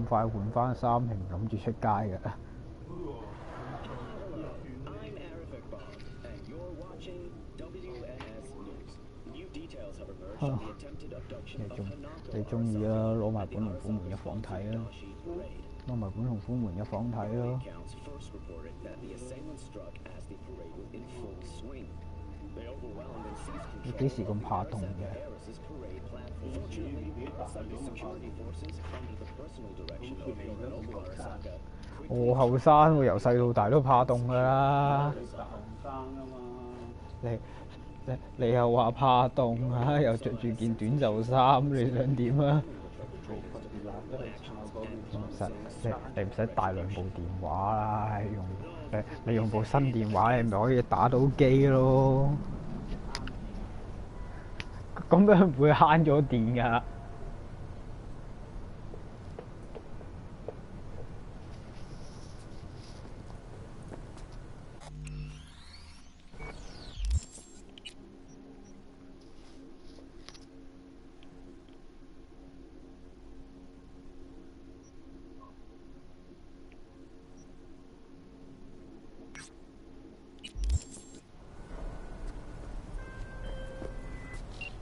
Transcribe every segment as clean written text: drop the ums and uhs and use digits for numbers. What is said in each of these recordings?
快換翻衫，係唔諗住出街嘅。你中意啦，攞埋本龍虎門一房睇啦，攞埋本龍虎門一房睇咯。你幾時咁怕凍嘅？我後生，我由細到大都怕凍㗎啦。你又話怕凍啊？又着住件短袖衫，你想點啊？你唔使帶兩部電話啦，你用部新電話，你咪可以打到機咯。咁樣唔會慳咗電㗎。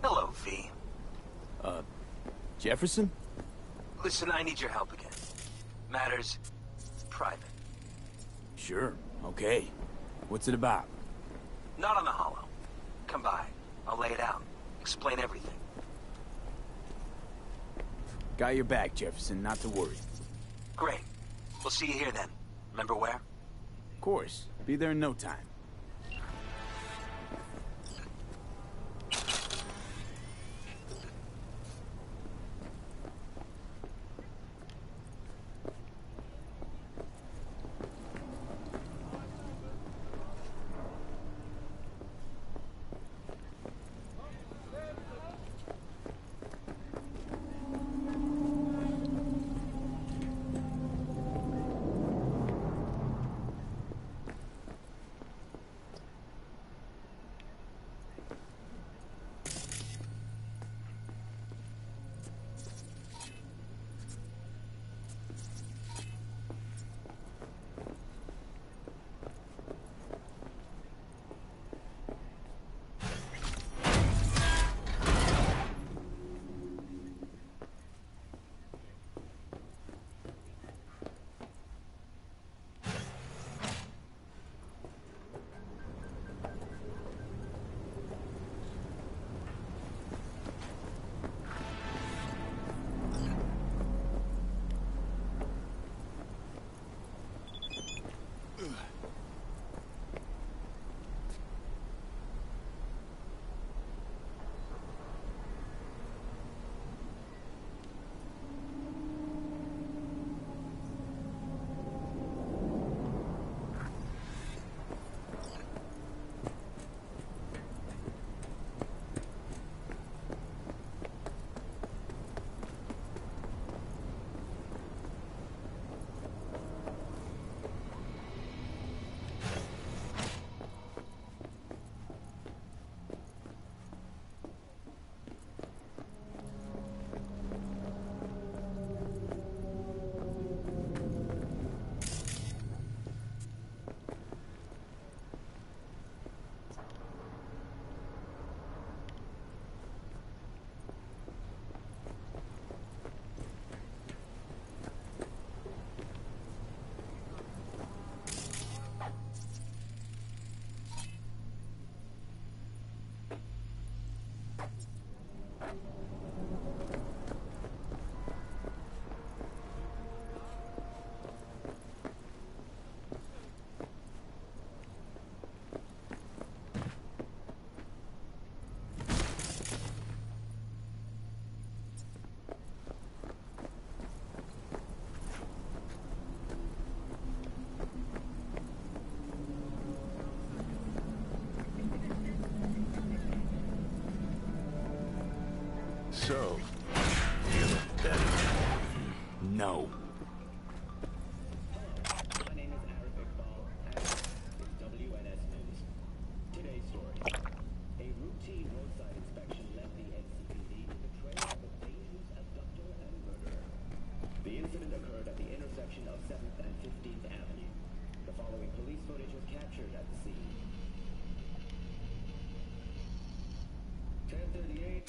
Hello, V. Jefferson? Listen, I need your help again. Matters private. Sure, okay. What's it about? Not on the holo. Come by. I'll lay it out. Explain everything. Got your back, Jefferson, not to worry. Great. We'll see you here then. Remember where? Of course. Be there in no time. So, you look better. No. My name is Arif Iqbal, and this is WNS News. Today's story. A routine roadside inspection led the NCPD to the trail of a dangerous abductor and murderer. The incident occurred at the scene. 1038.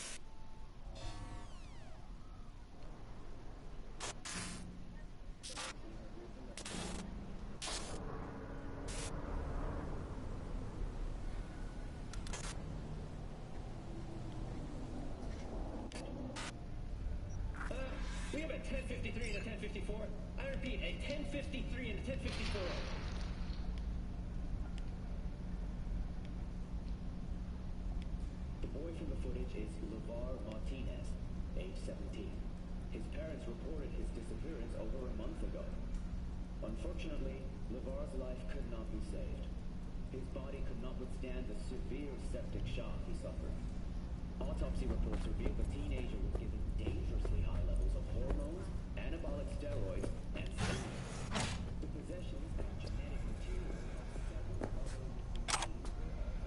We have a 1053 and a 1054. I repeat, a 1053 and a 1054. The boy from the footage is LeVar Martinez, age 17. His parents reported his disappearance over a month ago. Unfortunately, LeVar's life could not be saved. His body could not withstand the severe septic shock he suffered. Autopsy reports revealed the teenager was given dangerously high levels of hormones, anabolic steroids, and stimulants. The possessions and genetic material of several other diseases were also found.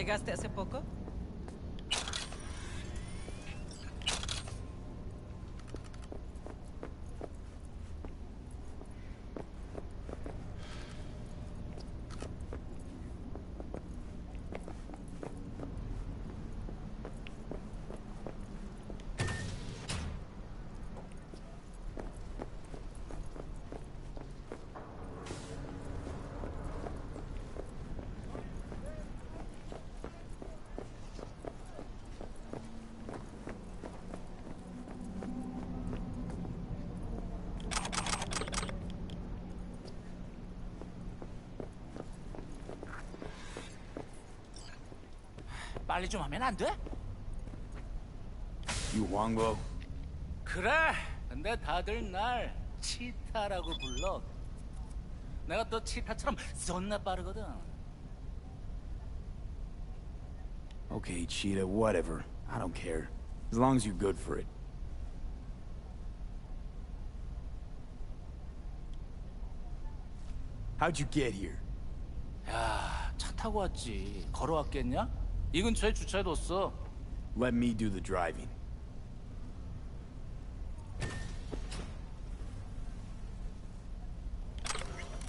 ¿Llegaste hace poco? 빨리 좀 하면 안 돼? You Huangbo? 그래. 근데 다들 날 치타라고 불러. 내가 또 치타처럼 존나 빠르거든. Okay, Cheetah, whatever. I don't care. As long as you're good for it. How'd you get here? 야, 차 타고 왔지. 걸어왔겠냐? 이 근처에 주차해뒀어. Let me do the driving.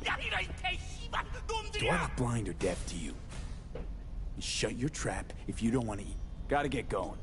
야, 이런 개씨발 Do I 놈들이야! look blind or deaf to you? Shut your trap if you don't want to eat. Gotta get going.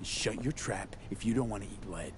Shut your trap if you don't want to eat lead.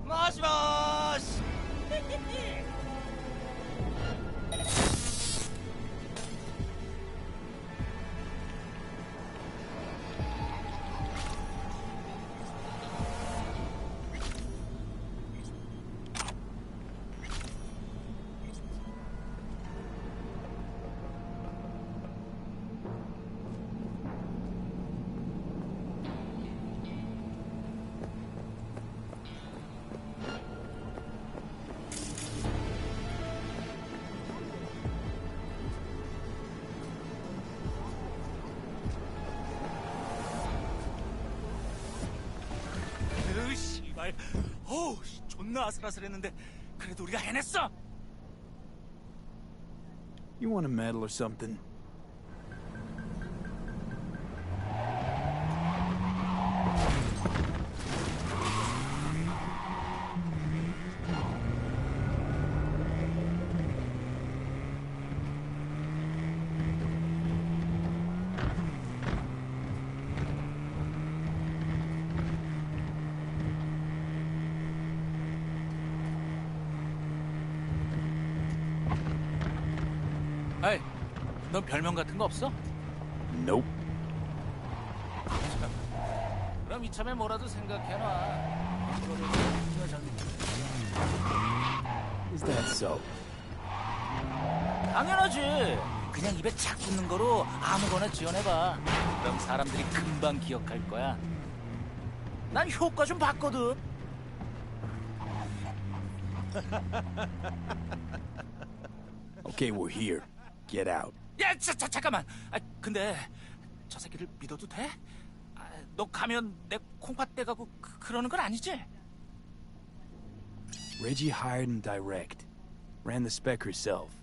모시모시! 정말. 어우, 존나 아슬아슬했는데 그래도 우리가 해냈어. You want a medal or something? 에이, 넌 별명 같은 거 없어? Nope. 그럼 이참에 뭐라도 생각해놔. Is that so? 당연하지. 그냥 입에 착 붙는 거로 아무거나 지어내봐. 그럼 사람들이 금방 기억할 거야. 난 효과 좀 봤거든. Okay, we're here. Get out. 야, 잠깐만. 아, 근데 저 새끼를 믿어도 돼? 아, 너 가면 내 콩팥 떼가고 그러는 건 아니지? Reggie hired him direct. Ran the spec herself.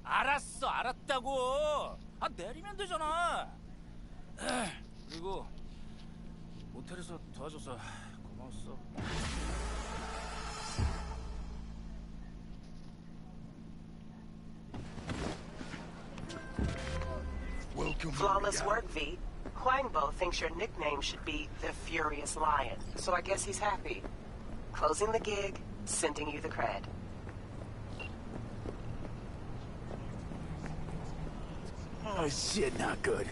알았어, 알았다고. 아, 내리면 되잖아. 그리고 모텔에서 도와줘서 고마웠어. Welcome. Flawless work, V. Huangbo thinks your nickname should be the Furious Lion, so I guess he's happy. Closing the gig, sending you the cred. Oh shit, not good.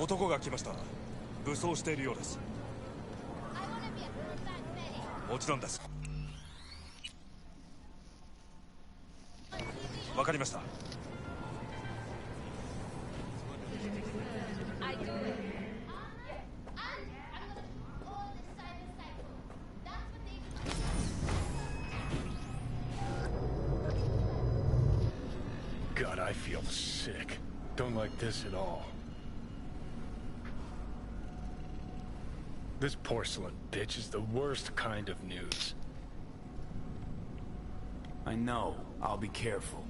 男が来ました。武装しているようです。もちろんです。わかりました。God, I feel sick. Don't like this at all. This porcelain bitch is the worst kind of news. I know. I'll be careful.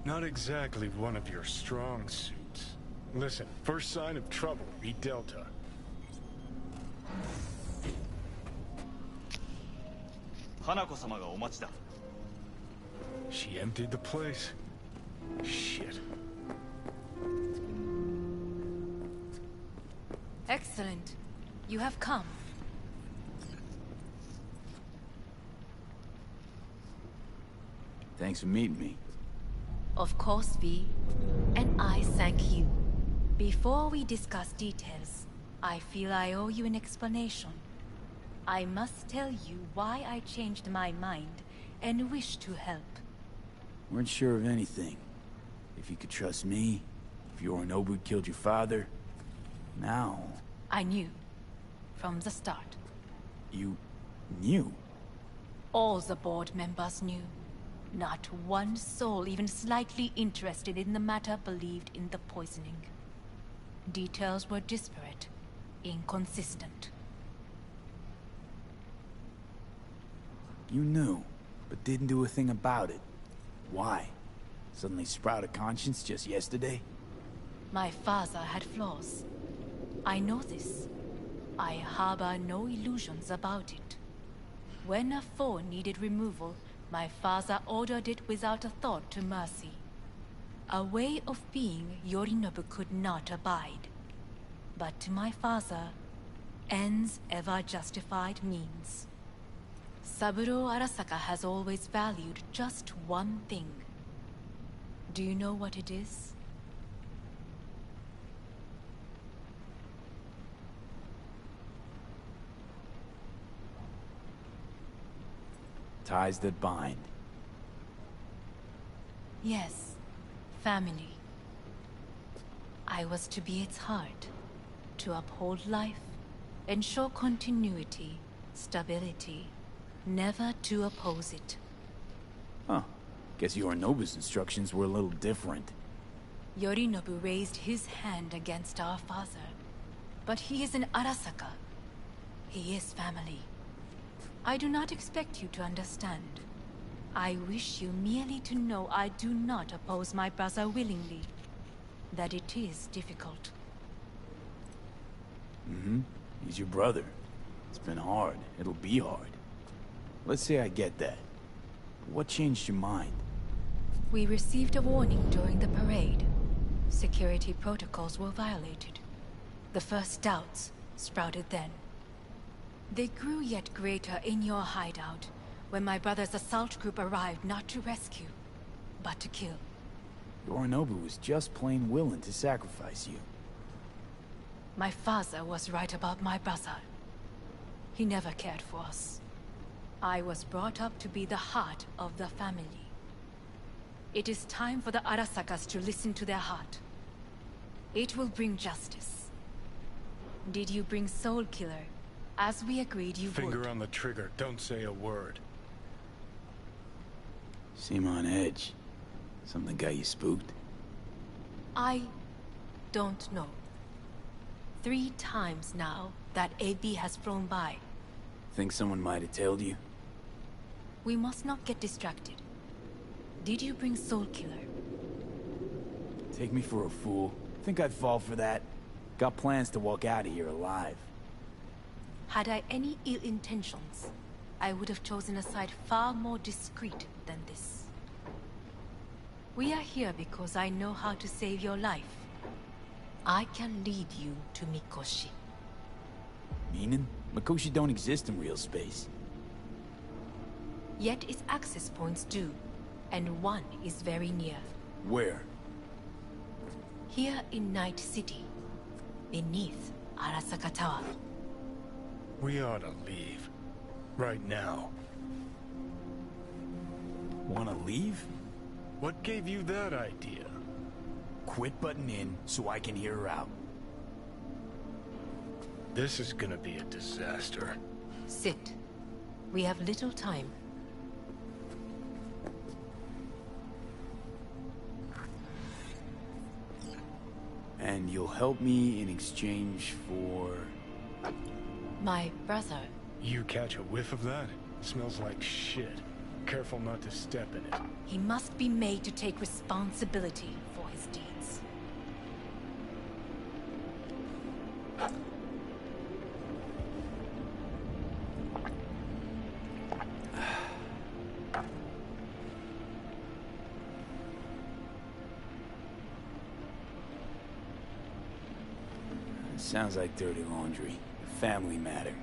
Not exactly one of your strong suits. Listen, first sign of trouble, read Delta. Hanako-sama ga omachi da. She emptied the place. Shit. Excellent. You have come. Thanks for meeting me. Of course, V. And I thank you. Before we discuss details, I feel I owe you an explanation. I must tell you why I changed my mind and wish to help. Weren't sure of anything. If you could trust me, if Yorinobu killed your father, now... I knew. From the start. You... knew? All the board members knew. Not one soul even slightly interested in the matter believed in the poisoning. Details were disparate, inconsistent. You knew, but didn't do a thing about it. Why? Suddenly sprout a conscience just yesterday? My father had flaws. I know this. I harbor no illusions about it. When a foe needed removal, my father ordered it without a thought to mercy. A way of being Yorinobu could not abide. But to my father, ends ever justified means. Saburo Arasaka has always valued just one thing. Do you know what it is? Ties that bind. Yes, family. I was to be its heart, to uphold life, ensure continuity, stability, never to oppose it. Huh. Guess Yorinobu's instructions were a little different. Yorinobu raised his hand against our father, but he is an Arasaka. He is family. I do not expect you to understand. I wish you merely to know I do not oppose my brother willingly. That it is difficult. Mm-hmm. He's your brother. It's been hard. It'll be hard. Let's say I get that. What changed your mind? We received a warning during the parade. Security protocols were violated. The first doubts sprouted then. They grew yet greater in your hideout, when my brother's assault group arrived not to rescue, but to kill. Yorinobu was just plain willing to sacrifice you. My father was right about my brother. He never cared for us. I was brought up to be the heart of the family. It is time for the Arasakas to listen to their heart. It will bring justice. Did you bring Soul Killer, as we agreed you would? Finger on the trigger, don't say a word. Seem on edge. Something got you spooked? I don't know. 3 times now that AB has flown by. Think someone might have told you? We must not get distracted. Did you bring Soul Killer? Take me for a fool. Think I'd fall for that? Got plans to walk out of here alive. Had I any ill intentions, I would have chosen a side far more discreet than this. We are here because I know how to save your life. I can lead you to Mikoshi. Meaning? Mikoshi don't exist in real space. Yet its access points do, and one is very near. Where? Here in Night City. beneath Arasaka Tower. We ought to leave. Right now. Wanna leave? What gave you that idea? Quit butting in so I can hear her out. This is gonna be a disaster. Sit. We have little time. And you'll help me in exchange for... My brother. You catch a whiff of that? Smells like shit. Careful not to step in it. He must be made to take responsibility for his deeds. Sounds like dirty laundry. A family matter.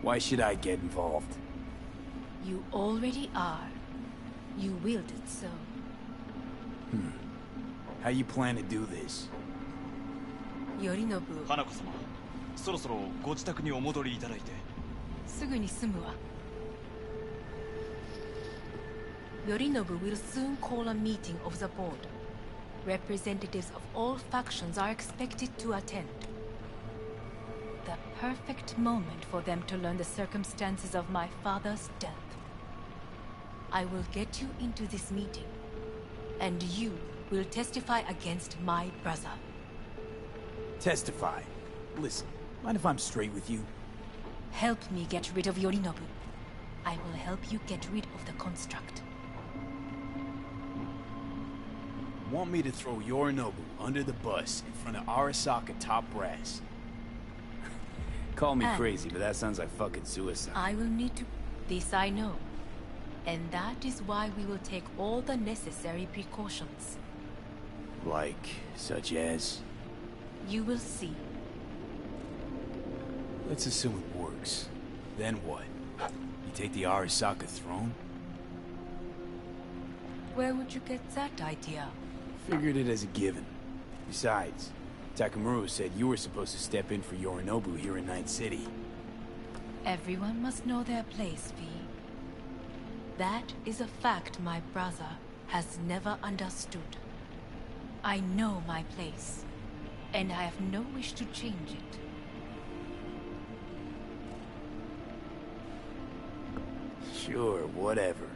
Why should I get involved? You already are. You willed it so. How you plan to do this? Yorinobu, 花子様、そろそろご自宅にお戻りいただいて。すぐに済むわ。Yorinobu will soon call a meeting of the board. Representatives of all factions are expected to attend. The perfect moment for them to learn the circumstances of my father's death. I will get you into this meeting, and you will testify against my brother. Testify. Listen, mind if I'm straight with you? Help me get rid of Yorinobu. I will help you get rid of the construct. Want me to throw Yorinobu under the bus in front of Arasaka top brass? Call me And crazy, but that sounds like fucking suicide. I will need to... This I know. And that is why we will take all the necessary precautions. Like, such as? You will see. Let's assume it works. Then what? You take the Arasaka throne? Where would you get that idea? Figured it as a given. Besides, Takamura said you were supposed to step in for Yorinobu here in Night City. Everyone must know their place, V. That is a fact my brother has never understood. I know my place, and I have no wish to change it. Sure, whatever.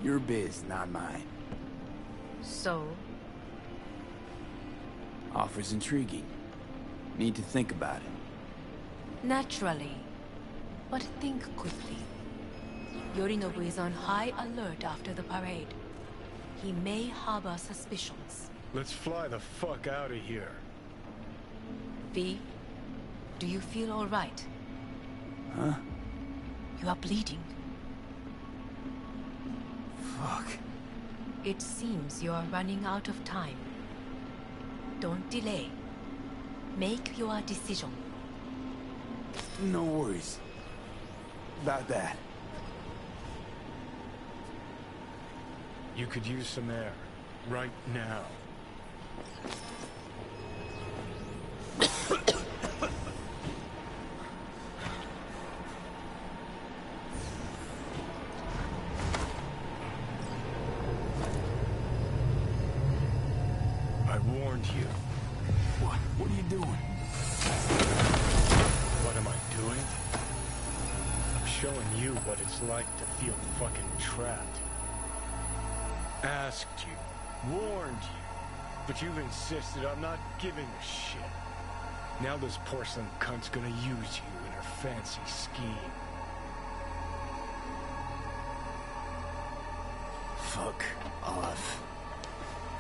Your biz, not mine. So, Offer's intriguing. Need to think about it. naturally, but think quickly. Yorinobu is on high alert after the parade. He may harbor suspicions. Let's fly the fuck out of here. V, do you feel all right? Huh? You are bleeding. Fuck. It seems you are running out of time. Don't delay. Make your decision. No worries. About that. You could use some air. Right now. I warned you. What? What are you doing? What am I doing? I'm showing you what it's like to feel fucking trapped. Asked you, warned you, but you've insisted I'm not giving a shit. Now this porcelain cunt's gonna use you in her fancy scheme. Fuck off.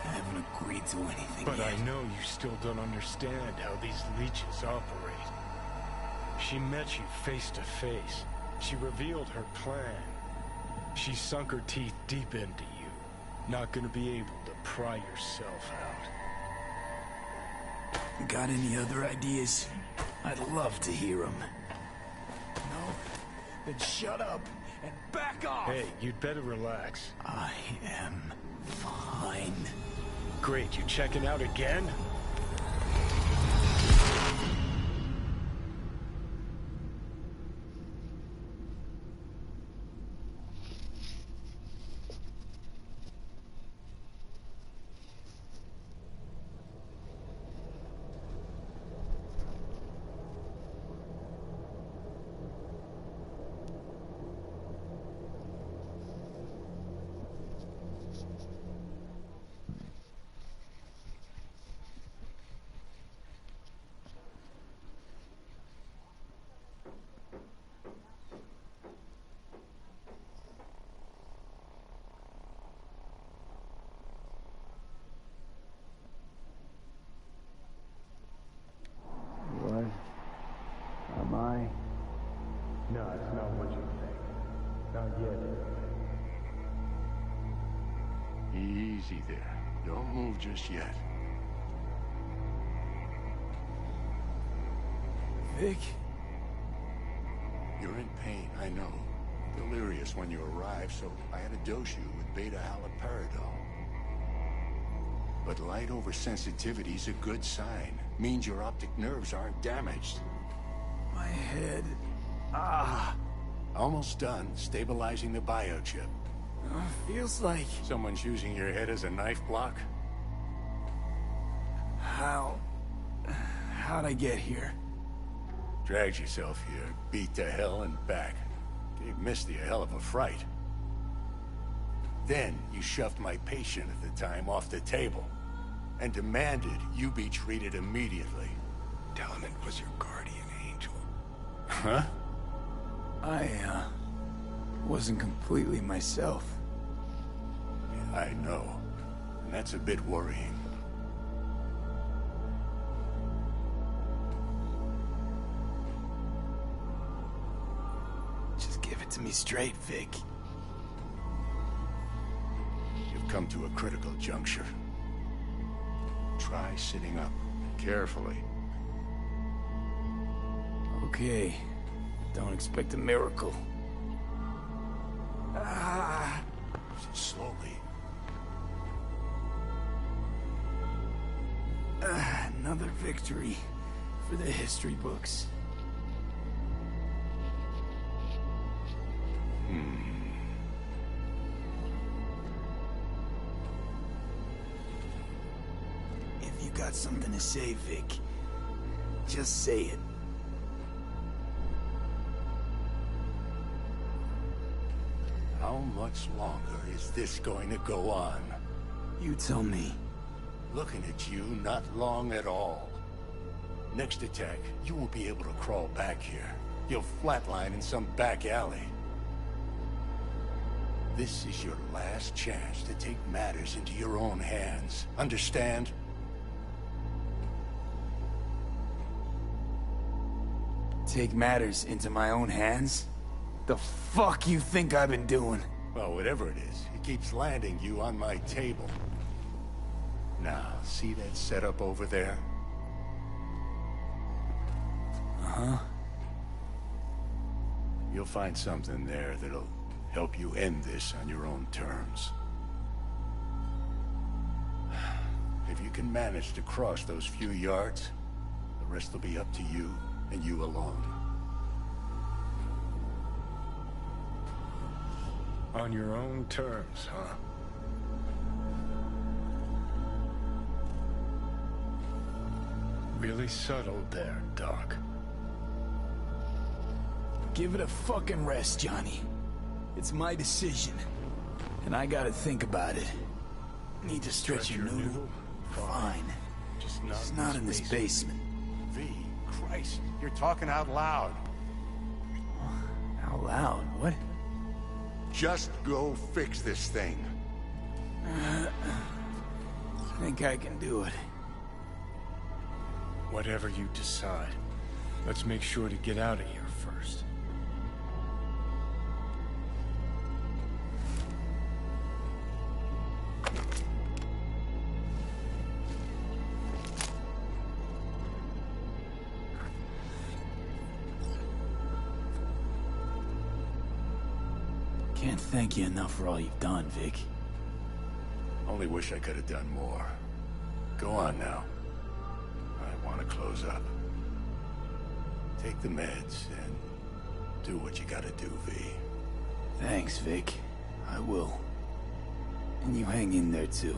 I haven't agreed to anything But yet. I know you still don't understand how these leeches operate. She met you face to face. She revealed her plan. She sunk her teeth deep into you. Not gonna be able to pry yourself out. Got any other ideas? I'd love to hear them. No? Then shut up and back off! Hey, you'd better relax. I am fine. Great, you checking out again? No, it's not what you think. Not yet. Easy there. Don't move just yet. Vic? You're in pain, I know. Delirious when you arrived, so I had to dose you with beta-haloperidol. But light oversensitivity's a good sign. Means your optic nerves aren't damaged. My head... Almost done stabilizing the biochip. Feels like... Someone's using your head as a knife block? How'd I get here? Dragged yourself here, beat to hell and back. Gave Misty a hell of a fright. Then you shoved my patient at the time off the table and demanded you be treated immediately. Telling it was your guardian angel. Huh? I, wasn't completely myself. Yeah, I know. And that's a bit worrying. Just give it to me straight, Vic. You've come to a critical juncture. Try sitting up. Carefully. Okay. Don't expect a miracle. Slowly. Another victory for the history books. If you got something to say, Vic, just say it. How much longer is this going to go on? You tell me. Looking at you, not long at all. Next attack, you won't be able to crawl back here. You'll flatline in some back alley. This is your last chance to take matters into your own hands. Understand? Take matters into my own hands? The fuck you think I've been doing? Well, whatever it is, it keeps landing you on my table. Now, see that setup over there? Uh-huh. You'll find something there that'll help you end this on your own terms. If you can manage to cross those few yards, the rest will be up to you and you alone. On your own terms, huh? Really subtle there, Doc. Give it a fucking rest, Johnny. It's my decision. And I gotta think about it. Need to stretch your noodle? Fine. Just not in this basement. V, Christ, you're talking out loud. Out loud? What? Just go fix this thing. Think I can do it. Whatever you decide, let's make sure to get out of here first. Can't thank you enough for all you've done, Vic. Only wish I could have done more. Go on now. I want to close up. Take the meds and do what you gotta do, V. Thanks, Vic. I will. And you hang in there, too.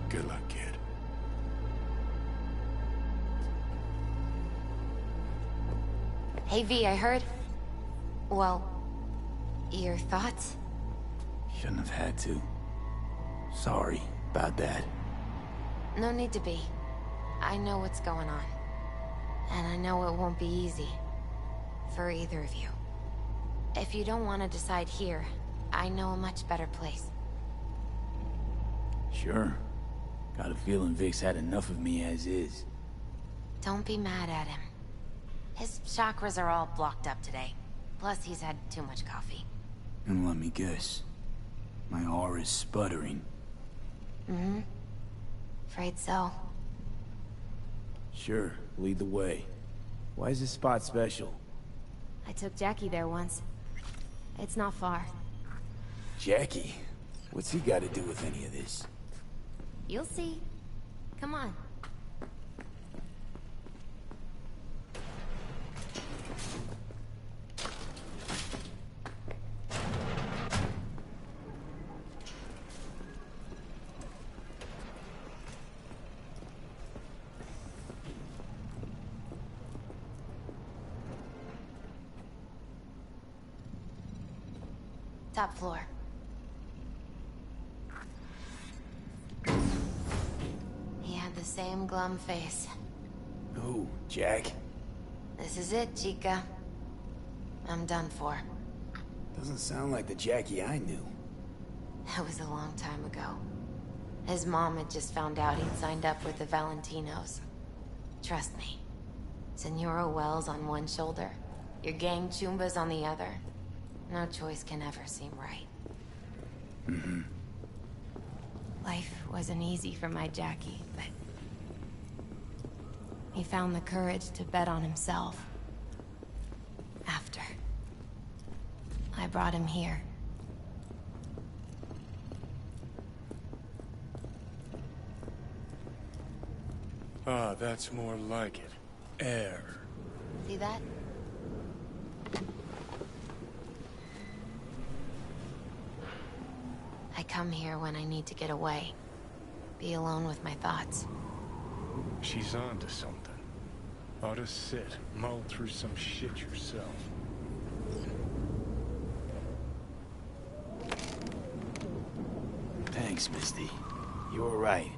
Good luck, kid. Hey, V, I heard... Well... Your thoughts? Shouldn't have had to. Sorry about that. No need to be. I know what's going on. And I know it won't be easy. For either of you. If you don't want to decide here, I know a much better place. Sure. Got a feeling Vic's had enough of me as is. Don't be mad at him. His chakras are all blocked up today. Plus, he's had too much coffee. And let me guess. My aura's sputtering. Mm-hmm. Afraid so. Sure, lead the way. Why is this spot special? I took Jackie there once. It's not far. Jackie? What's he got to do with any of this? You'll see. Come on. Top floor. He had the same glum face. Who, Jack? This is it, Chica. I'm done for. Doesn't sound like the Jackie I knew. That was a long time ago. His mom had just found out he'd signed up with the Valentinos. Trust me. Senora Wells on one shoulder, your gang Chumbas on the other. No choice can ever seem right. Mm-hmm. Life wasn't easy for my Jackie, but... he found the courage to bet on himself. After. I brought him here. Ah, that's more like it. Air. See that? I come here when I need to get away. Be alone with my thoughts. She's onto something. Ought to sit, mull through some shit yourself. Thanks, Misty. You were right.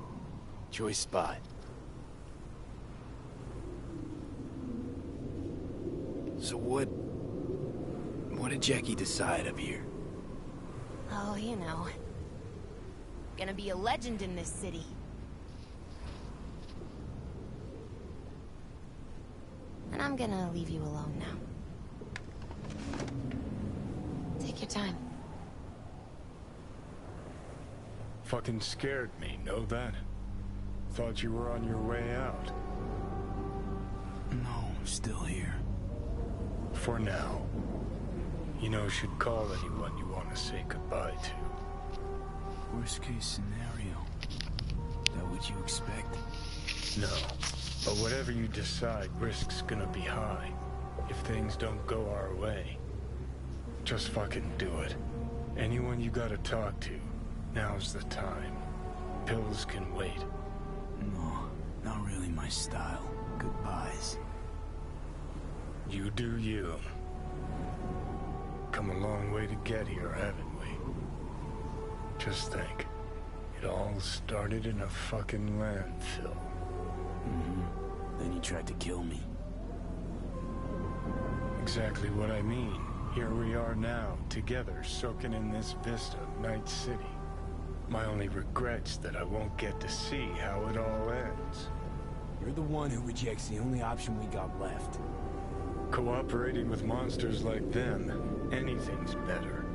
Choice spot. So what did Jackie decide up here? Oh, you know. Gonna be a legend in this city. And I'm gonna leave you alone now. Take your time. Fucking scared me, know that? Thought you were on your way out. No, I'm still here. For now. You know, should call anyone you want to say goodbye to. Worst case scenario. That what you expect? No. But whatever you decide, risk's gonna be high. If things don't go our way. Just fucking do it. Anyone you gotta talk to, now's the time. Pills can wait. No, not really my style. Goodbyes. You do you. Come a long way to get here, haven't we? Just think. It all started in a fucking landfill. Mm-hmm. Then you tried to kill me. Exactly what I mean. Here we are now, together, soaking in this vista of Night City. My only regret's that I won't get to see how it all ends. You're the one who rejects the only option we got left. Cooperating with monsters like them, anything's better.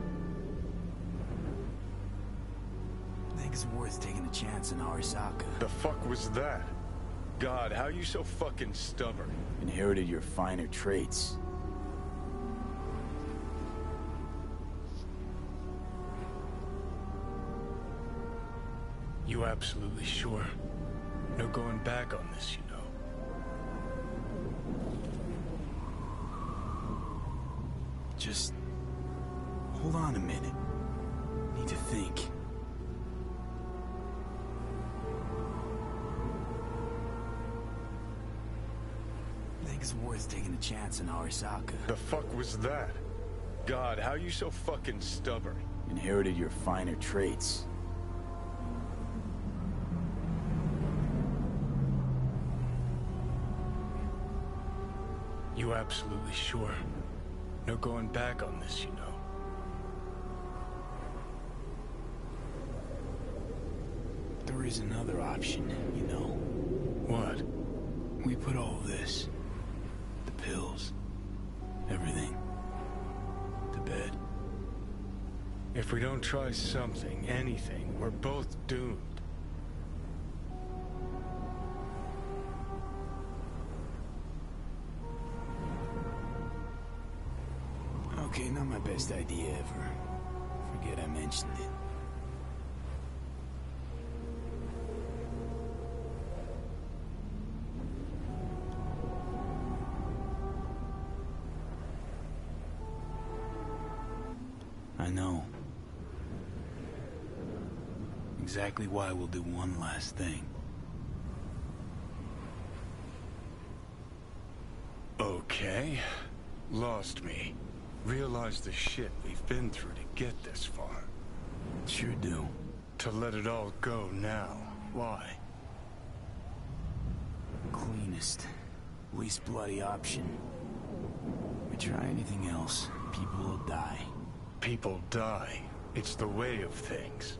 I think it's worth taking a chance in Arasaka. The fuck was that? God, how you so fucking stubborn? Inherited your finer traits. You absolutely sure? No going back on this, you know. Just... hold on a minute. Need to think. I think it's worth taking a chance in Arasaka. The fuck was that? God, how you so fucking stubborn? Inherited your finer traits. You absolutely sure? No going back on this, you know. There is another option, you know. What? We put all this, the pills, If we don't try something, anything, we're both doomed. Okay, not my best idea ever. Forget I mentioned it. I know. Exactly why we'll do one last thing. Okay. Lost me. Realize the shit we've been through to get this far. Sure do. To let it all go now. Why? Cleanest, least bloody option. We try anything else, people will die. People die. It's the way of things.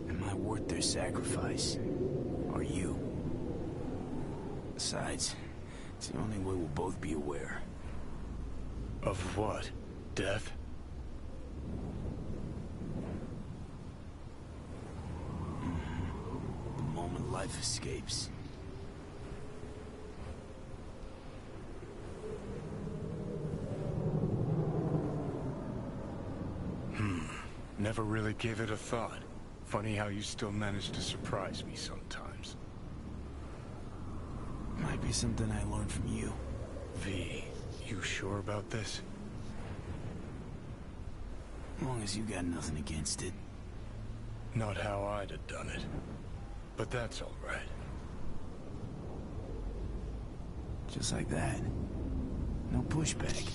Am I worth their sacrifice? Are you? Besides, it's the only way we'll both be aware. Of what? Death? The moment life escapes. Never really gave it a thought. Funny how you still manage to surprise me sometimes. Might be something I learned from you. V, you sure about this? As long as you got nothing against it. Not how I'd have done it. But that's all right. Just like that. No pushback.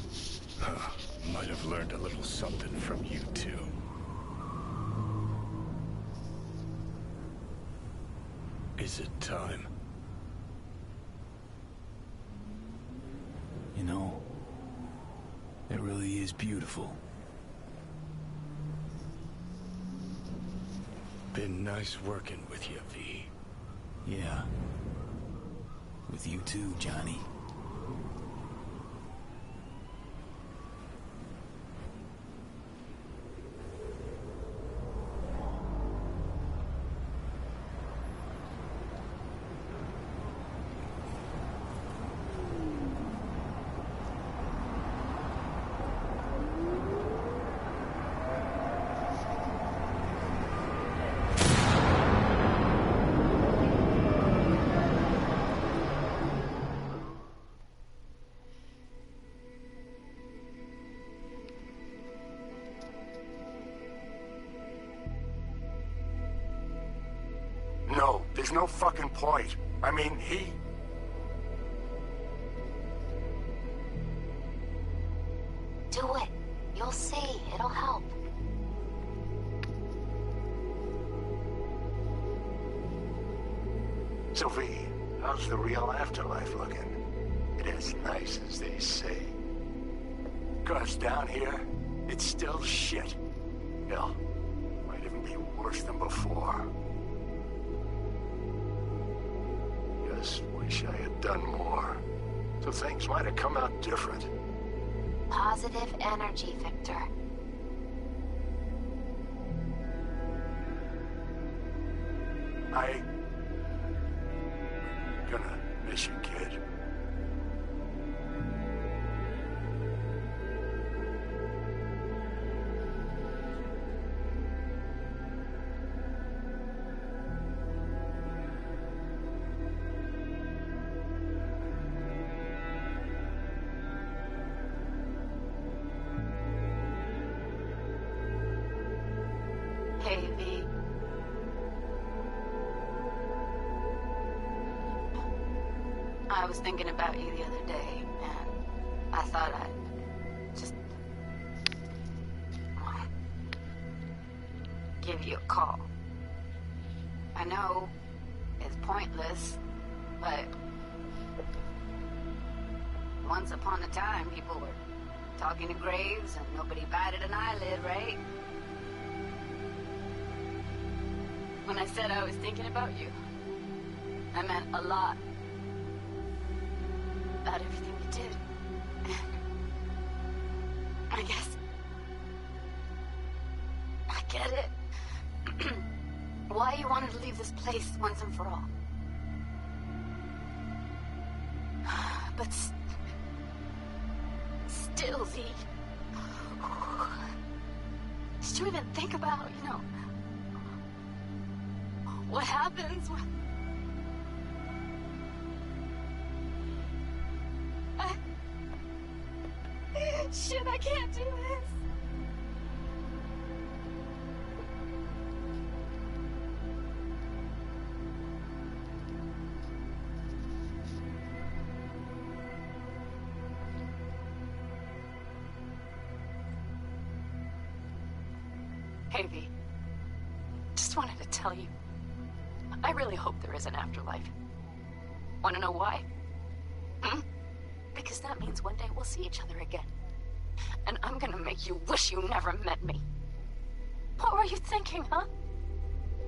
Might have learned a little something from you too. Is it time? You know, it really is beautiful. Been nice working with you, V. Yeah. With you too, Johnny. No, there's no fucking point. I mean, he... Do it. You'll see. It'll help. Sophie, how's the real afterlife looking? It as nice as they say. 'Cause down here, it's still shit. Hell, might even be worse than before. Just wish I had done more. So things might have come out different. Positive energy, Victor. I... gonna miss you, kid. Hey, V. I was thinking about you the other day, and I thought I'd just give you a call. I know it's pointless, but once upon a time, people were talking to graves and nobody batted an eyelid, right? When I said I was thinking about you, I meant a lot. About everything you did. And I guess place once and for all. But still, V. Did you even think about, you know, what happens when... Shit, I can't do this. Hey, V. Just wanted to tell you, I really hope there is an afterlife. Want to know why? Because that means one day we'll see each other again. And I'm gonna make you wish you never met me. What were you thinking, huh?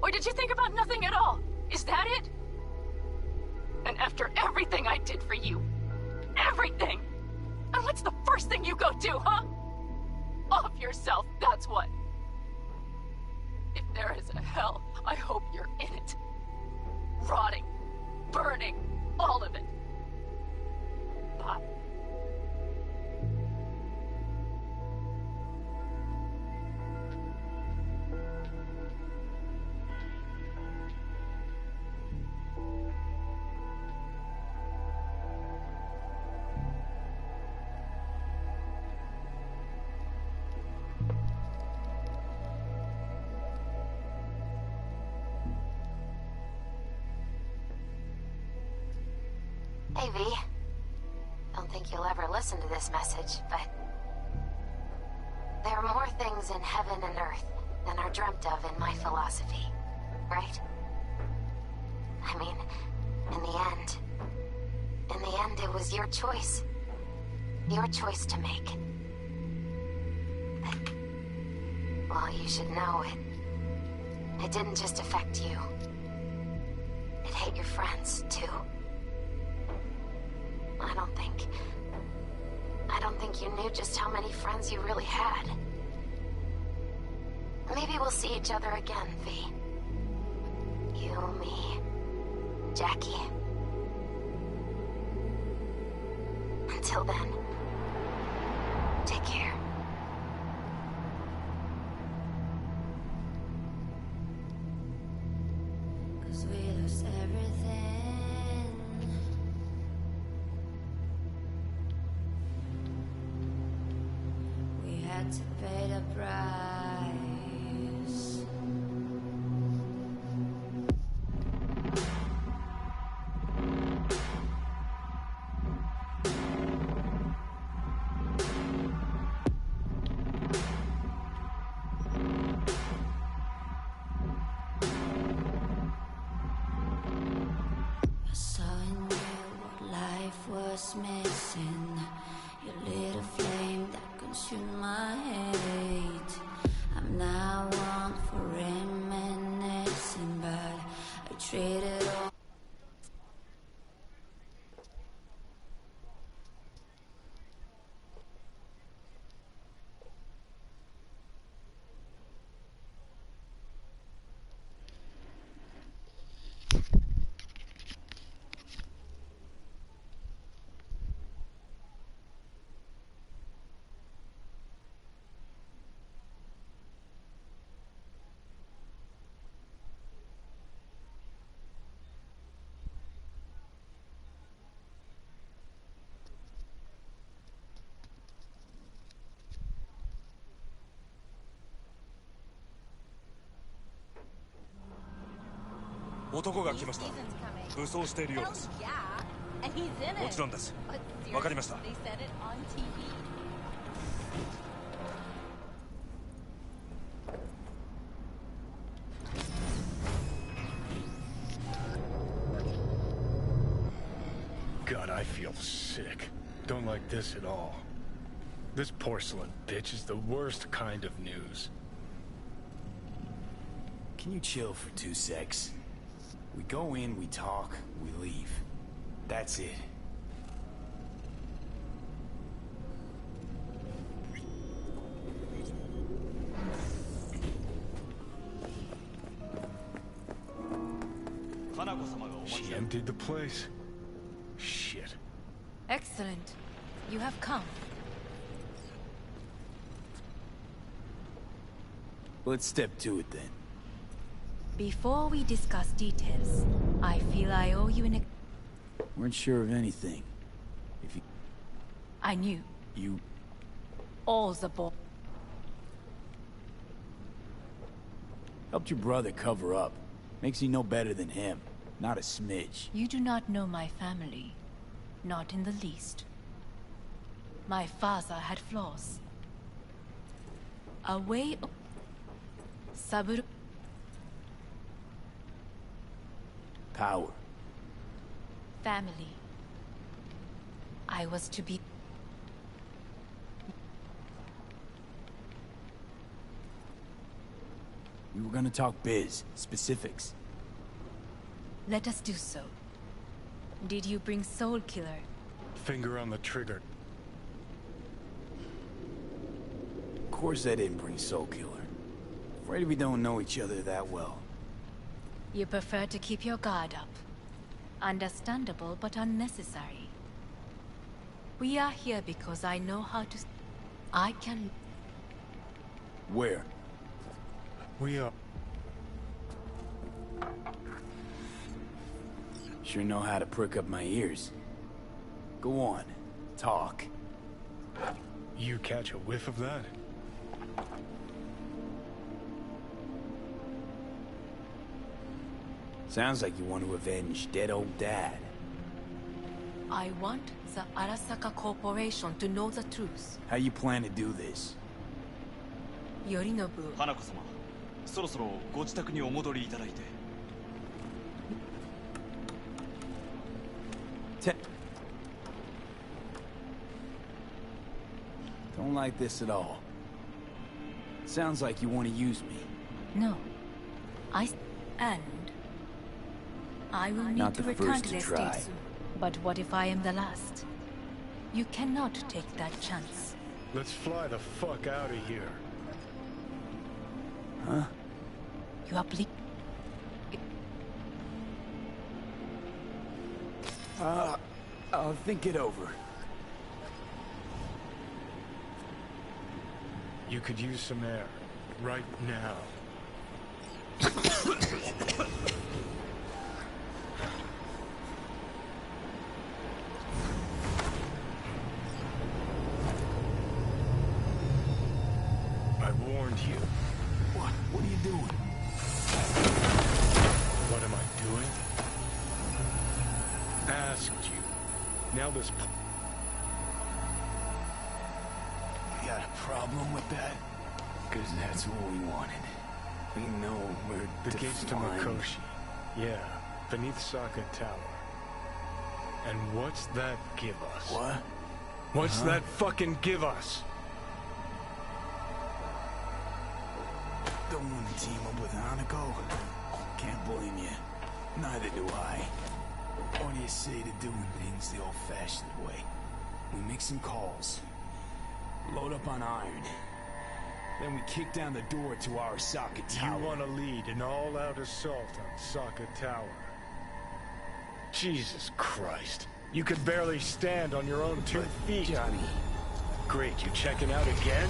Or did you think about nothing at all? Is that it? And after everything I did for you, everything! And what's the first thing you go do, huh? Off yourself, that's what. If there is a hell, I hope you're in it. Rotting, burning, all of it. Bye. Hey, V. Don't think you'll ever listen to this message, but... there are more things in heaven and earth than are dreamt of in my philosophy, right? I mean, in the end, it was your choice. Your choice to make. But, well, you should know it didn't just affect you. It hit your friends, too. I don't think you knew just how many friends you really had. Maybe we'll see each other again, V. You, me, Jackie. Until then, take care. Cause we lost everything. We had to pay the price. I saw in you what life was missing. Your little flame that consumed my hate. I'm now one for reminiscing, but I traded all. "男が来ました。武装しているようです。もちろんです。わかりました。God, I feel sick. Don't like this at all. This porcelain bitch is the worst kind of news. Can you chill for 2 secs? We go in, we talk, we leave. That's it. She emptied the place. Shit. Excellent. You have come. Let's step to it then. Before we discuss details, I feel I owe you an... Weren't sure of anything. If you... I knew. You... All's aboard. Helped your brother cover up. Makes you no better than him. Not a smidge. You do not know my family. Not in the least. My father had flaws. A way of... Saburo... Power. Family. I was to be... We were gonna talk biz, specifics. Let us do so. Did you bring Soul Killer? Finger on the trigger. Of course I didn't bring Soul Killer. Afraid we don't know each other that well. You prefer to keep your guard up. Understandable, but unnecessary. We are here because I know how to... I can... Where? We are... Sure know how to prick up my ears. Go on, talk. You catch a whiff of that? Sounds like you want to avenge dead old dad. I want the Arasaka Corporation to know the truth. How you plan to do this? Yorinobu. 花子様、そろそろご自宅にお戻りいただいて。Don't like this at all. Sounds like you want to use me. No. And... I will need Not to the return first to to the try. estate soon. But what if I am the last? You cannot take that chance. Let's fly the fuck out of here. Huh? You are ble... I'll think it over. You could use some air. Right now. I warned you. What? What are you doing? What am I doing? Asked you. Now this... You got a problem with that? Because that's what we wanted. We know we're the gates to Mikoshi. Yeah, beneath Saka Tower. And what's that give us? What? What's that fucking give us? Don't want to team up with Hanako? Can't blame you. Neither do I. What do you say to doing things the old-fashioned way? We make some calls. Load up on iron. Then we kick down the door to our Saka Tower. You want to lead an all-out assault on Saka Tower? Jesus Christ. You could barely stand on your own 2 feet. Johnny. Great, you checking out again?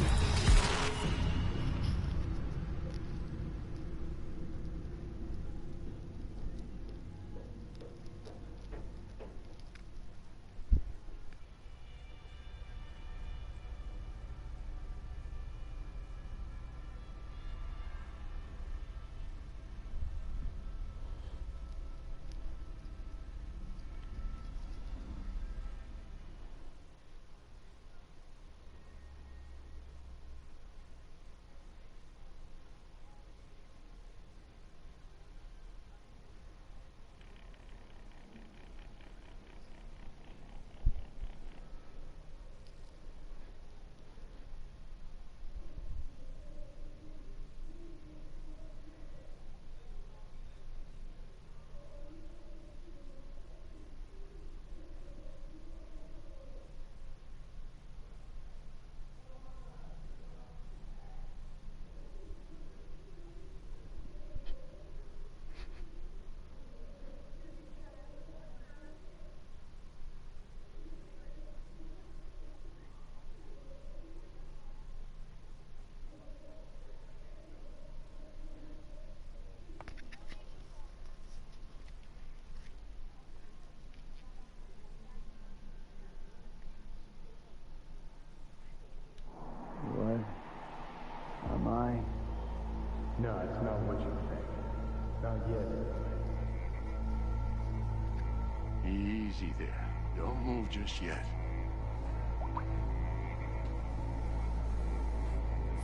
Easy there. Don't move just yet.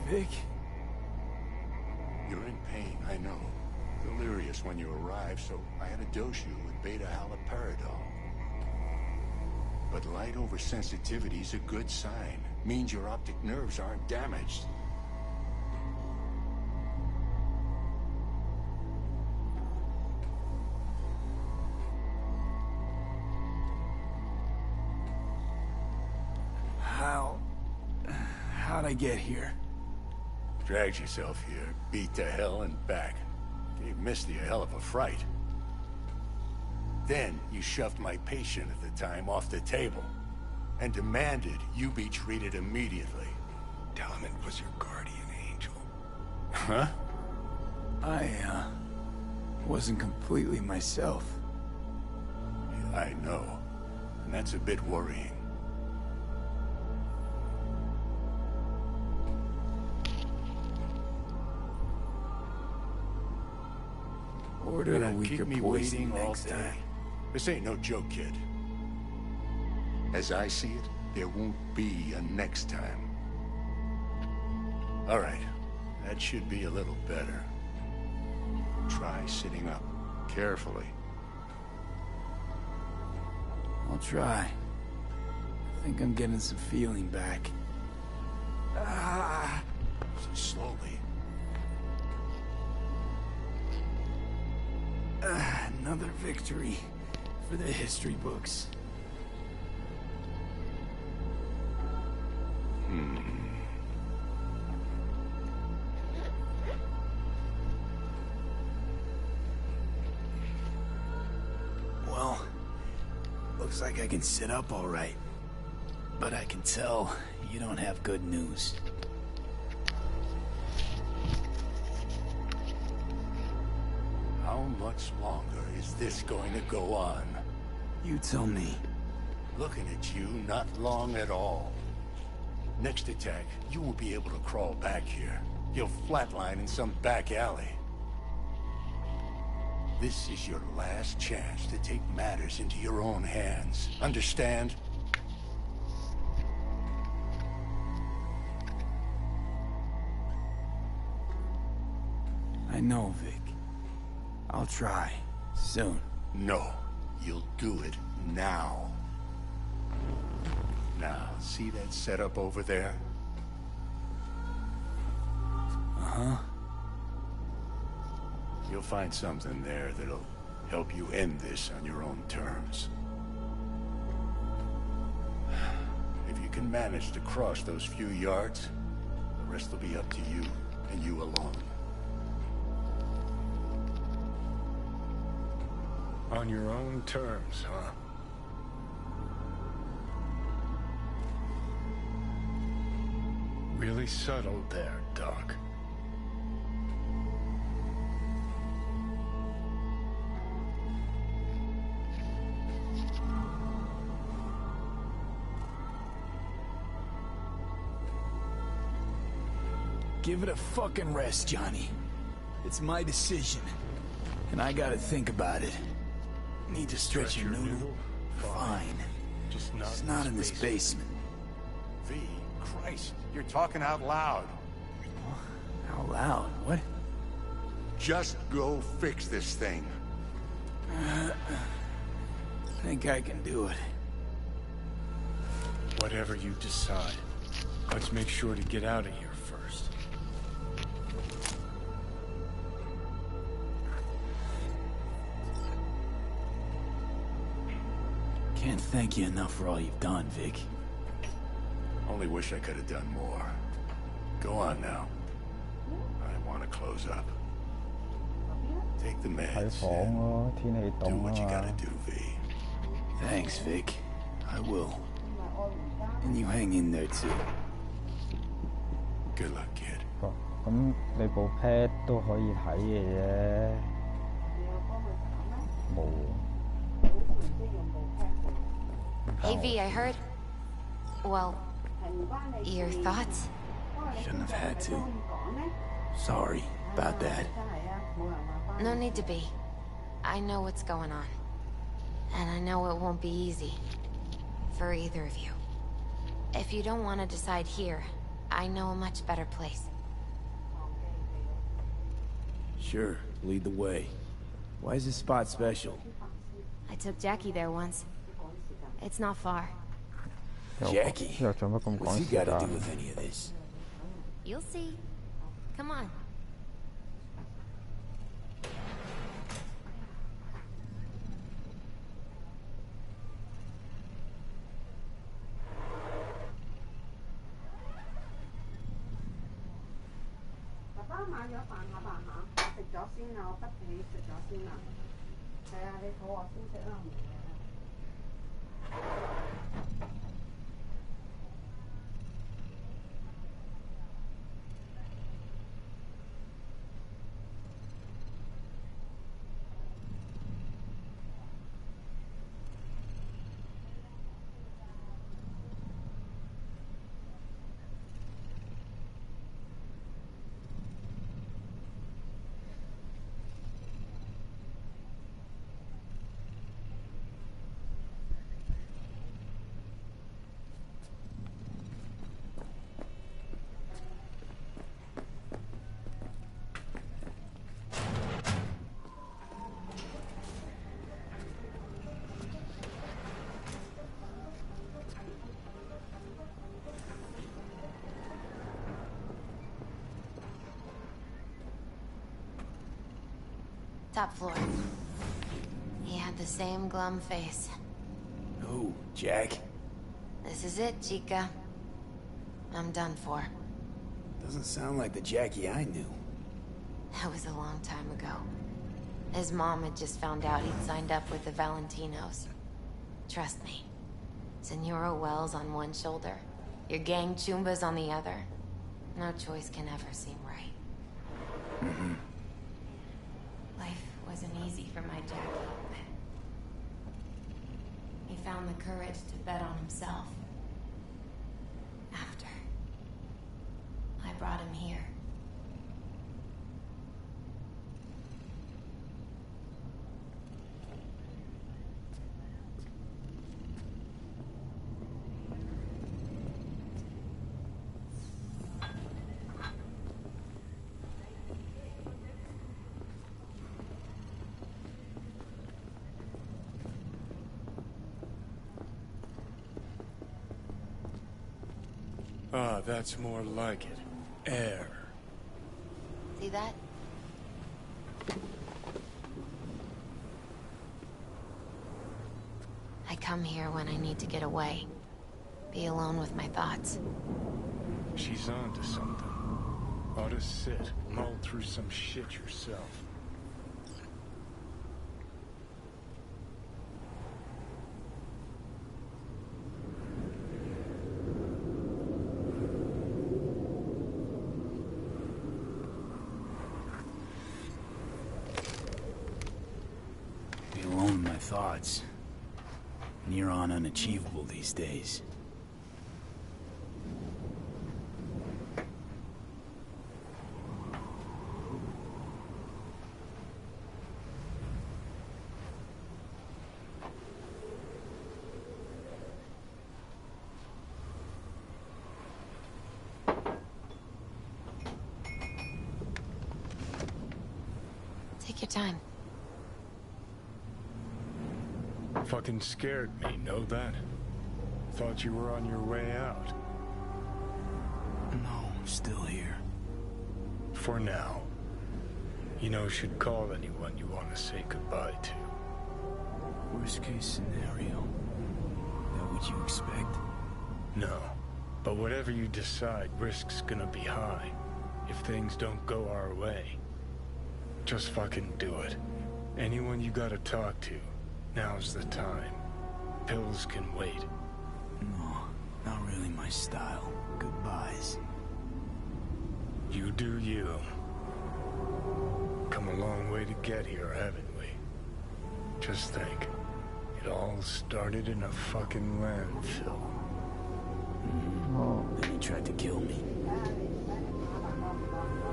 Vic? You're in pain, I know. Delirious when you arrived, so I had to dose you with beta-haloperidol. But light oversensitivity is a good sign. Means your optic nerves aren't damaged. How'd I get here? Dragged yourself here, beat to hell and back. Gave Misty a hell of a fright. Then you shoved my patient at the time off the table and demanded you be treated immediately. Tell him it was your guardian angel. Huh? I, wasn't completely myself. I know. And that's a bit worrying. Order a weaker keep me poison waiting all next day. time. This ain't no joke, kid. As I see it, there won't be a next time. All right, that should be a little better. Try sitting up, carefully. I'll try. I think I'm getting some feeling back. Slowly. Another victory for the history books. Well, looks like I can sit up all right. But I can tell you don't have good news. How much longer is this going to go on? You tell me. Looking at you, not long at all. Next attack, you won't be able to crawl back here. You'll flatline in some back alley. This is your last chance to take matters into your own hands. Understand? I know, Vic. I'll try. Soon. No. You'll do it now. Now, see that setup over there? Uh-huh. You'll find something there that'll help you end this on your own terms. If you can manage to cross those few yards, the rest will be up to you, and you alone. On your own terms, huh? Really subtle there, Doc. Give it a fucking rest, Johnny. It's my decision. And I gotta think about it. Need to stretch your noodle? Fine. Just It's not in this basement. V, Christ, you're talking out loud. Out loud? What? Just go fix this thing. I think I can do it. Whatever you decide, let's make sure to get out of here first. Can't thank you enough for all you've done, Vic. Only wish I could have done more. Go on now. I want to close up. Take the 睇 meds 房 and 咯，天氣 do 凍 what you 啊 gotta 嘛。 do, V. Thanks, Vic. I will. And you hang in there, too. Good luck, kid. 咁你部 pad 都可以睇嘅啫，冇。 Hey V, I heard. Well, your thoughts? Shouldn't have had to. Sorry. about that. No need to be. I know what's going on. And I know it won't be easy. For either of you. If you don't want to decide here, I know a much better place. Sure, lead the way. Why is this spot special? I took Jackie there once. It's not far. Jackie? What's he got to do with any of this? You'll see. Come on. Top floor. He had the same glum face. Who, Jack? This is it, Chica. I'm done for. Doesn't sound like the Jackie I knew. That was a long time ago. His mom had just found out he'd signed up with the Valentinos. Trust me. Senora Wells on one shoulder, your gang Chumbas on the other. No choice can ever seem right. Mm-hmm. Life wasn't easy for my Jackie. He found the courage to bet on himself. After I brought him here. Ah, that's more like it. Air. See that? I come here when I need to get away. Be alone with my thoughts. She's on to something. Ought to sit, mull through some shit yourself. Be alone with my thoughts. Near on unachievable these days. Take your time. Fucking scared me, know that? Thought you were on your way out. No, I'm still here. For now. You know, should call anyone you want to say goodbye to. Worst case scenario. That what you expect? No. But whatever you decide, risk's gonna be high. If things don't go our way. Just fucking do it. Anyone you gotta talk to, now's the time. Pills can wait. No, not really my style. Goodbyes. You do you. Come a long way to get here, haven't we? Just think. It all started in a fucking landfill. Then he tried to kill me.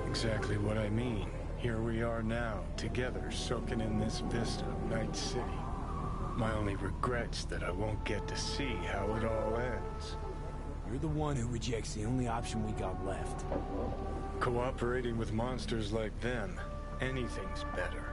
Exactly what I mean. Here we are now, together, soaking in this vista of Night City. My only regret's that I won't get to see how it all ends. You're the one who rejects the only option we got left. Cooperating with monsters like them, anything's better.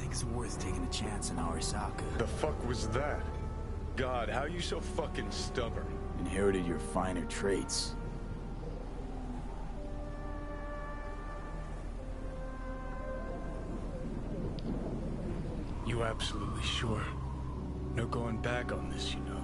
It's worth taking a chance on Arasaka. The fuck was that? God, how you so fucking stubborn? Inherited your finer traits. You absolutely sure? No going back on this, you know.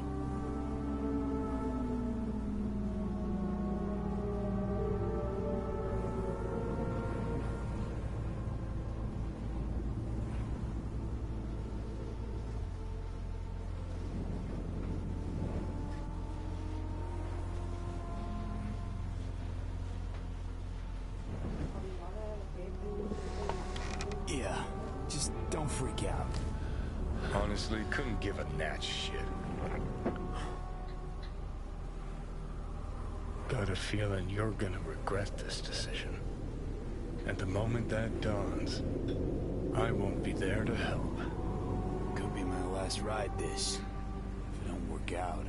Yeah, just don't freak out. Honestly, couldn't give a gnat's shit. Got a feeling you're gonna regret this decision. And the moment that dawns, I won't be there to help. Could be my last ride this. If it don't work out,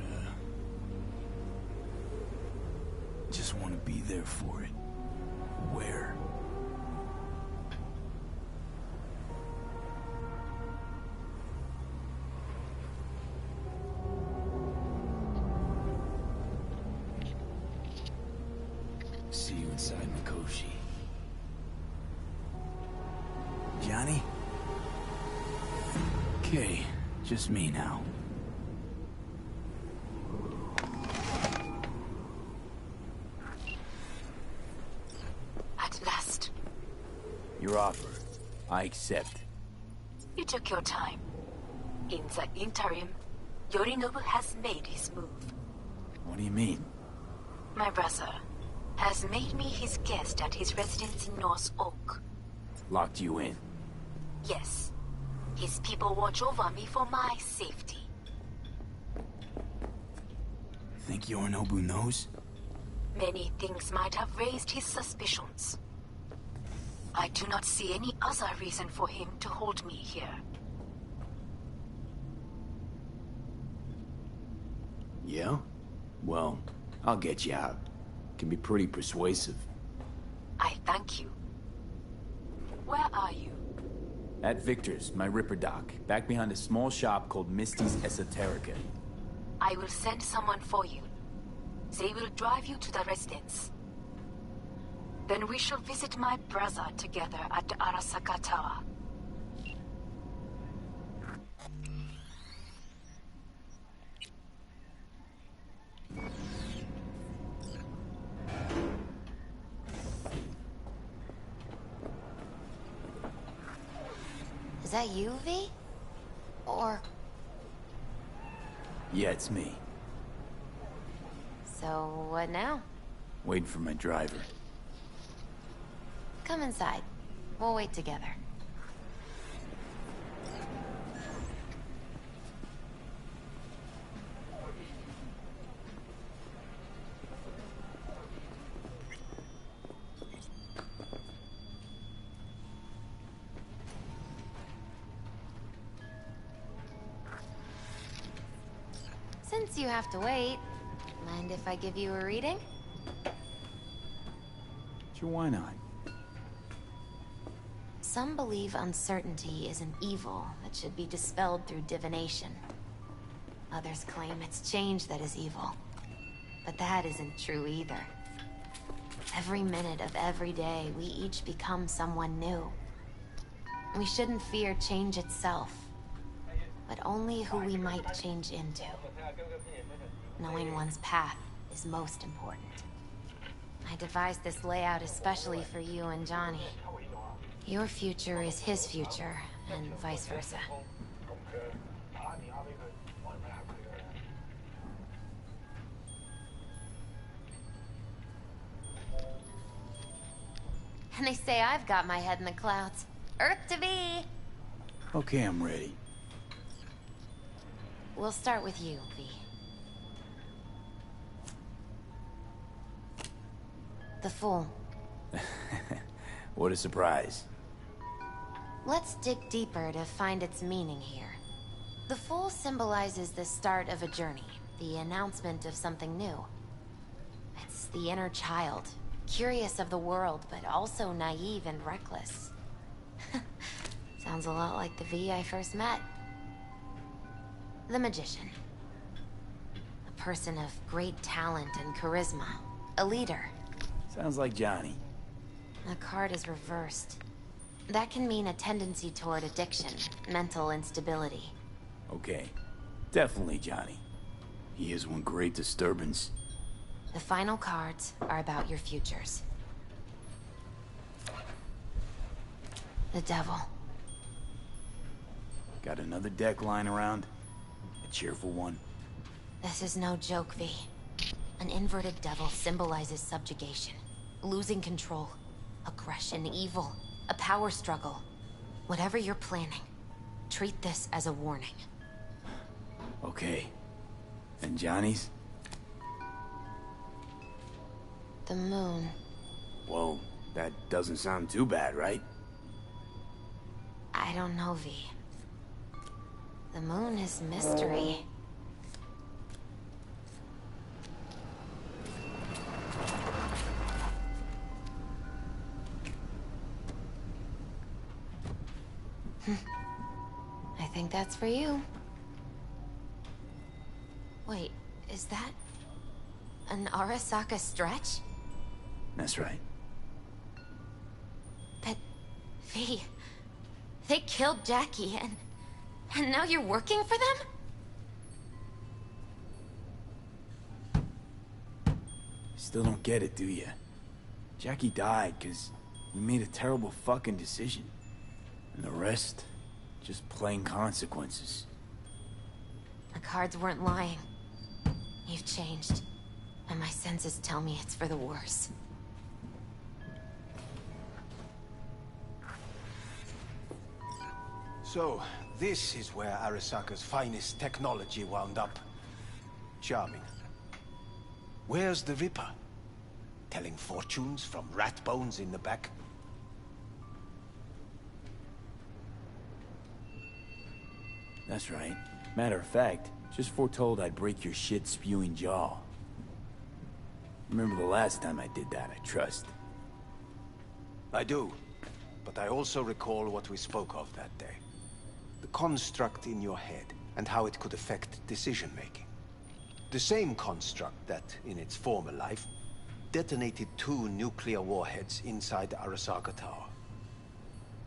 just want to be there for it. Where? See you inside Mikoshi. Johnny? Okay, just me now. At last. Your offer. I accept. You took your time. In the interim, Yorinobu has made his move. What do you mean? My brother has made me his guest at his residence in North Oak. Locked you in. Yes. His people watch over me for my safety. Think Yorinobu knows? Many things might have raised his suspicions. I do not see any other reason for him to hold me here. Yeah? Well, I'll get you out. Can be pretty persuasive. I thank you. Where are you? At Victor's, my Ripper Doc, back behind a small shop called Misty's Esoterica. I will send someone for you. They will drive you to the residence. Then we shall visit my brother together at the Arasaka Tower. Is that you, V? Or... Yeah, it's me. So, what now? Waiting for my driver. Come inside. We'll wait together. Since you have to wait, mind if I give you a reading? Sure, why not? Some believe uncertainty is an evil that should be dispelled through divination. Others claim it's change that is evil. But that isn't true either. Every minute of every day, we each become someone new. We shouldn't fear change itself, but only who we might change into. Knowing one's path is most important. I devised this layout especially for you and Johnny. Your future is his future, and vice versa. And they say I've got my head in the clouds. Earth to be! Okay, I'm ready. We'll start with you, V. The Fool. What a surprise. Let's dig deeper to find its meaning here. The Fool symbolizes the start of a journey, the announcement of something new. It's the inner child, curious of the world, but also naive and reckless. Sounds a lot like the V I first met. The Magician. A person of great talent and charisma. A leader. Sounds like Johnny. The card is reversed. That can mean a tendency toward addiction, mental instability. Okay. Definitely Johnny. He is one great disturbance. The final cards are about your futures. The Devil. Got another deck lying around? A cheerful one? This is no joke, V. An inverted devil symbolizes subjugation, losing control, aggression, evil, a power struggle. Whatever you're planning, treat this as a warning. Okay. And Johnny's? The Moon. Whoa, that doesn't sound too bad, right? I don't know, V. The Moon is mystery. I think that's for you. Wait, is that an Arasaka stretch? That's right. But, V, they killed Jackie and now you're working for them? Still don't get it, do ya? Jackie died because we made a terrible fucking decision. And the rest, just plain consequences. The cards weren't lying. You've changed. And my senses tell me it's for the worse. So, this is where Arasaka's finest technology wound up. Charming. Where's the Ripper? Telling fortunes from rat bones in the back? That's right. Matter of fact, just foretold I'd break your shit-spewing jaw. Remember the last time I did that, I trust. I do. But I also recall what we spoke of that day. The construct in your head, and how it could affect decision-making. The same construct that, in its former life, detonated 2 nuclear warheads inside the Arasaka Tower.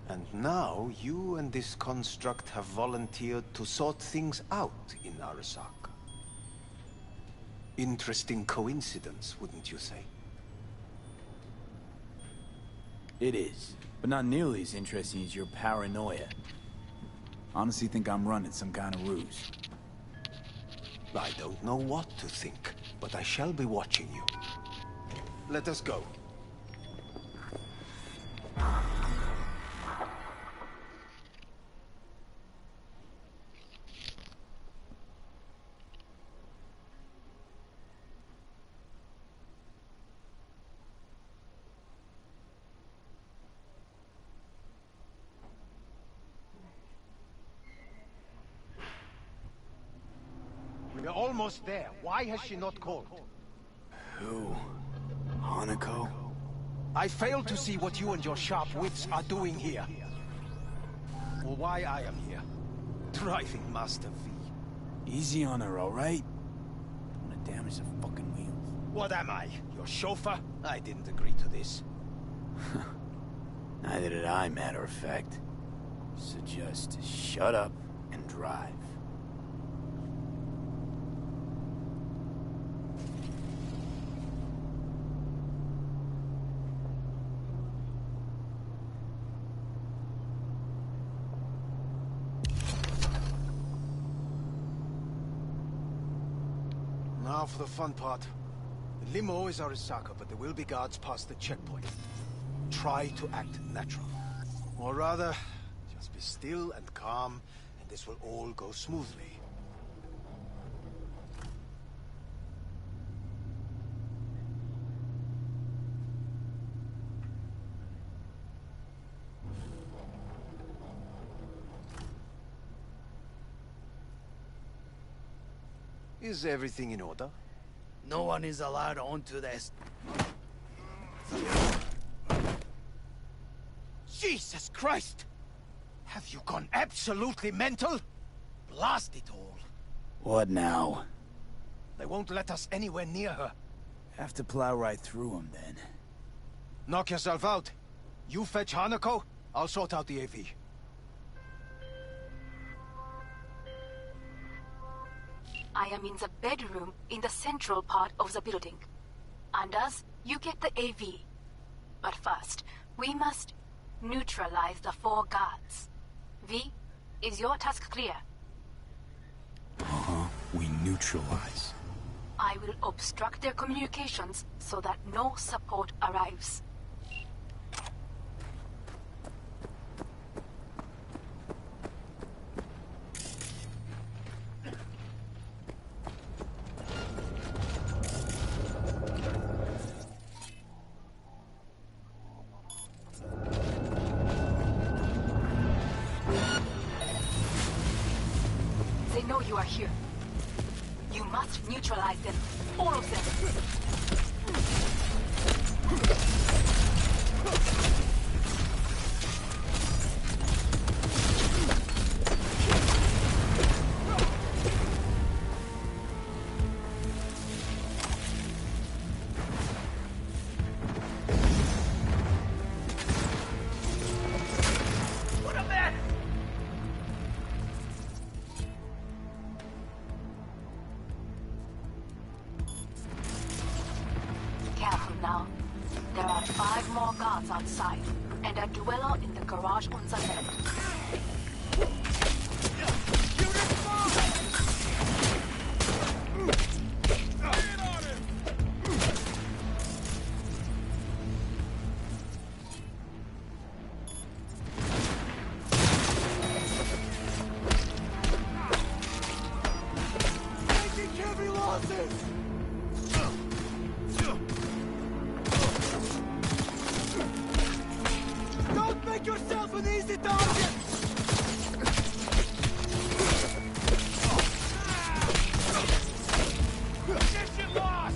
And now, you and this construct have volunteered to sort things out in Arasaka. Interesting coincidence, wouldn't you say? It is, but not nearly as interesting as your paranoia. Honestly think I'm running some kind of ruse. I don't know what to think, but I shall be watching you. Let us go. We're almost there. Why has she not called? Who? Hanako? I fail to see what you and your sharp wits are doing here. Or why I am here. Driving Master V. Easy on her, alright? Don't want to damage the fucking wheels. What am I? Your chauffeur? I didn't agree to this. Neither did I, matter of fact. So just shut up and drive. Now for the fun part. The limo is Arasaka, but there will be guards past the checkpoint. Try to act natural. Or rather, just be still and calm, and this will all go smoothly. Is everything in order? No one is allowed onto this. Jesus Christ! Have you gone absolutely mental? Blast it all. What now? They won't let us anywhere near her. Have to plow right through them, then. Knock yourself out. You fetch Hanako, I'll sort out the AV. I am in the bedroom in the central part of the building. Anders, you get the AV. But first, we must neutralize the 4 guards. V, is your task clear? Uh-huh. We neutralize. I will obstruct their communications so that no support arrives. They know you are here. You must neutralize them. All of them. Careful now. There are 5 more guards outside, and a dweller in the garage on the left. Taking heavy losses! Don't make yourself an easy target! Mission lost!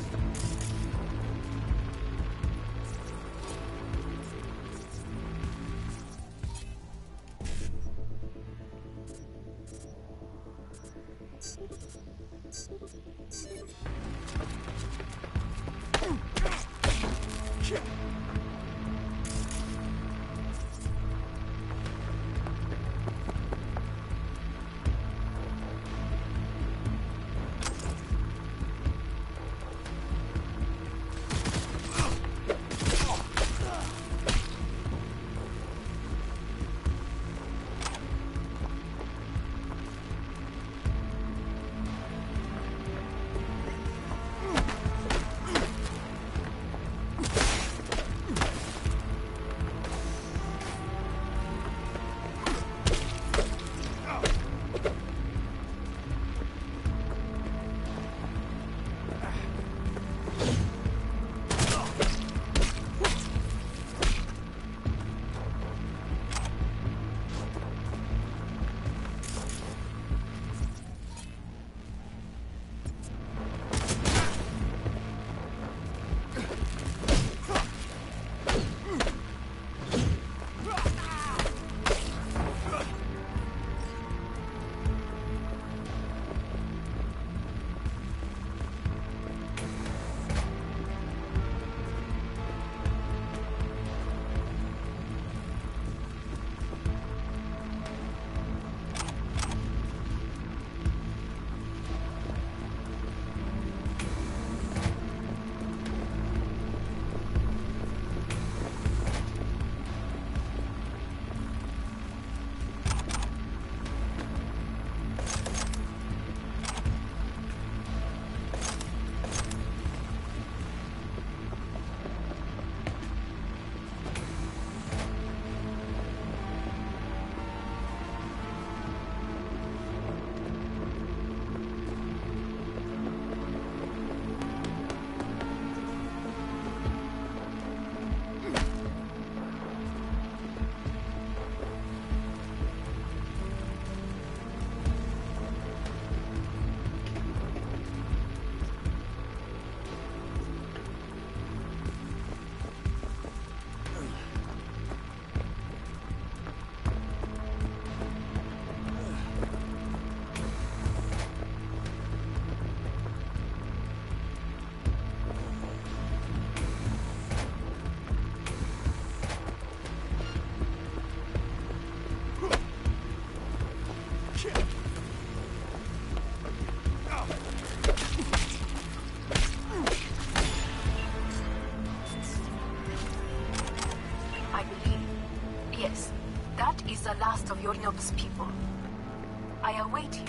I believe. Yes, that is the last of Yorinobu's people. I await you.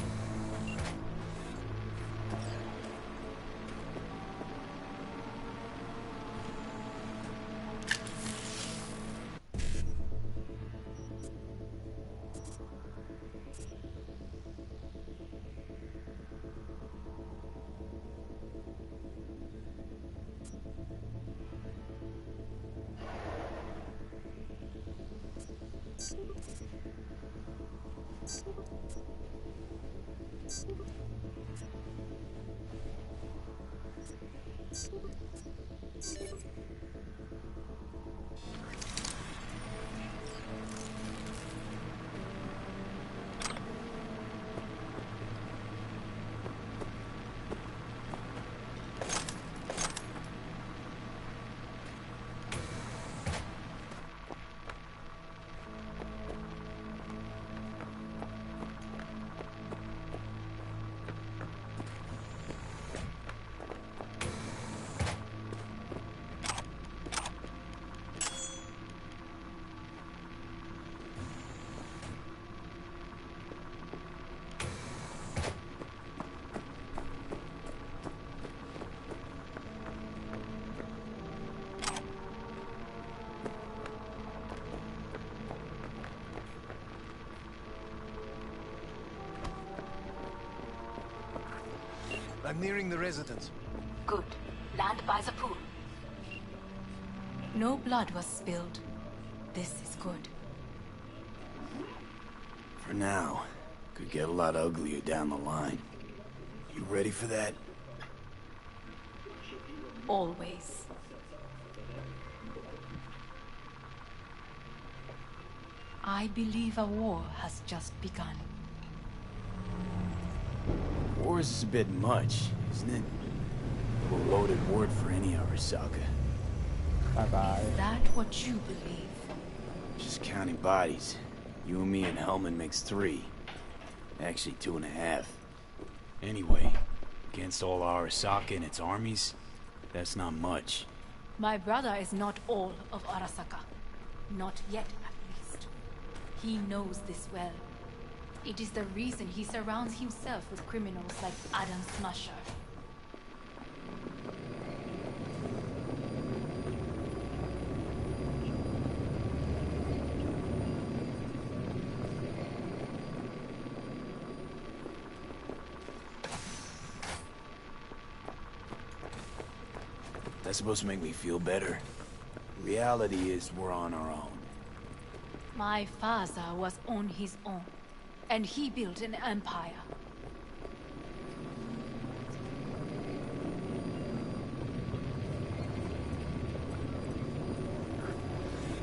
I'm nearing the residence. Good. Land by the pool. No blood was spilled. This is good. For now. Could get a lot uglier down the line. You ready for that? Always. I believe a war has just begun. Wars is a bit much, isn't it? A loaded word for any Arasaka. Bye-bye. Is that what you believe? Just counting bodies. You and me and Hellman makes 3. Actually 2.5. Anyway, against all Arasaka and its armies, that's not much. My brother is not all of Arasaka. Not yet, at least. He knows this well. It is the reason he surrounds himself with criminals like Adam Smasher. That's supposed to make me feel better. Reality is we're on our own. My father was on his own, and he built an empire.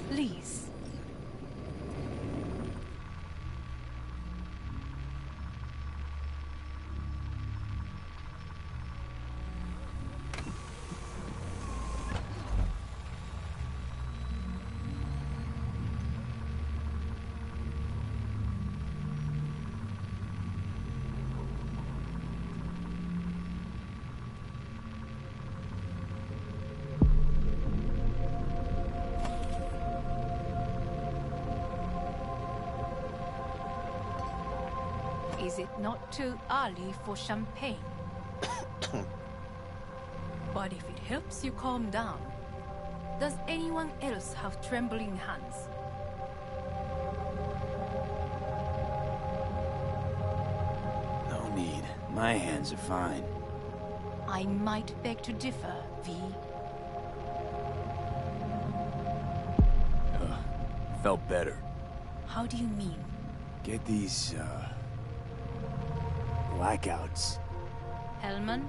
Please. Is it not too early for champagne? But if it helps you calm down, does anyone else have trembling hands? No need. My hands are fine. I might beg to differ, V. Felt better. How do you mean? Get these, blackouts. Hellman?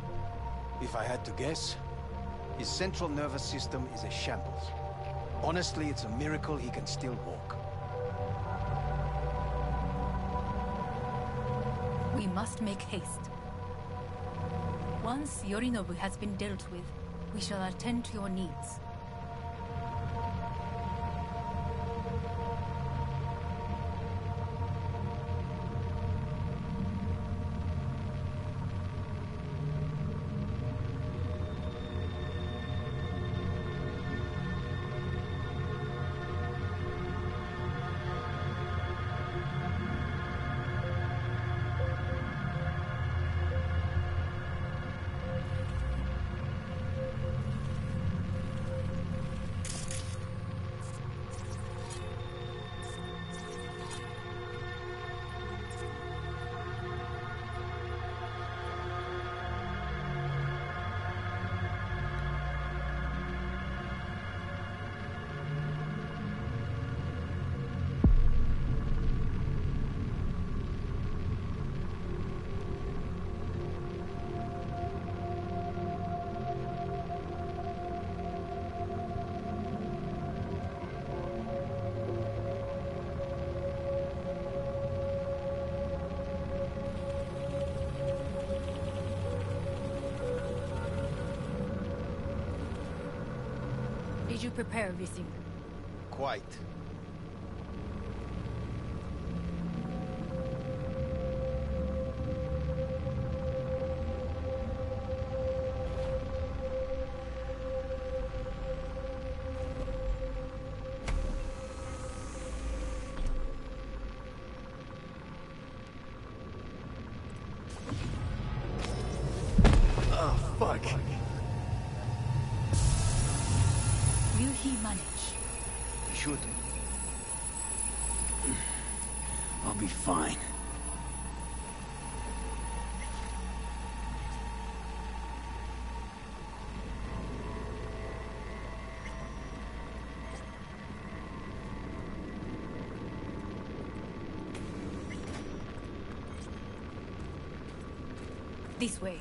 If I had to guess, his central nervous system is a shambles. Honestly, it's a miracle he can still walk. We must make haste. Once Yorinobu has been dealt with, we shall attend to your needs. Did you prepare everything? Quite. Oh, fuck. Will he manage? He should. I'll be fine. This way.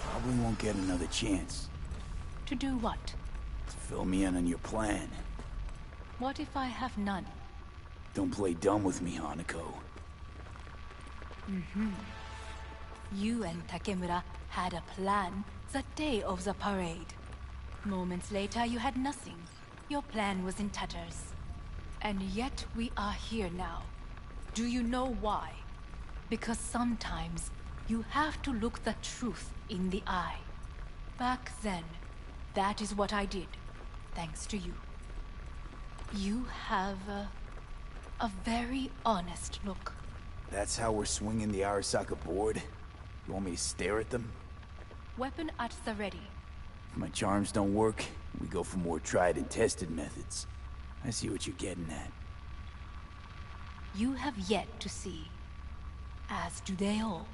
Probably won't get another chance. To do what? Fill me in on your plan. What if I have none? Don't play dumb with me, Hanako. You and Takemura had a plan the day of the parade. Moments later, you had nothing. Your plan was in tatters. And yet we are here now. Do you know why? Because sometimes you have to look the truth in the eye. Back then, that is what I did, thanks to you. You have a very honest look. That's how we're swinging the Arasaka board? You want me to stare at them? Weapon at the ready. If my charms don't work, we go for more tried and tested methods. I see what you're getting at. You have yet to see, as do they all.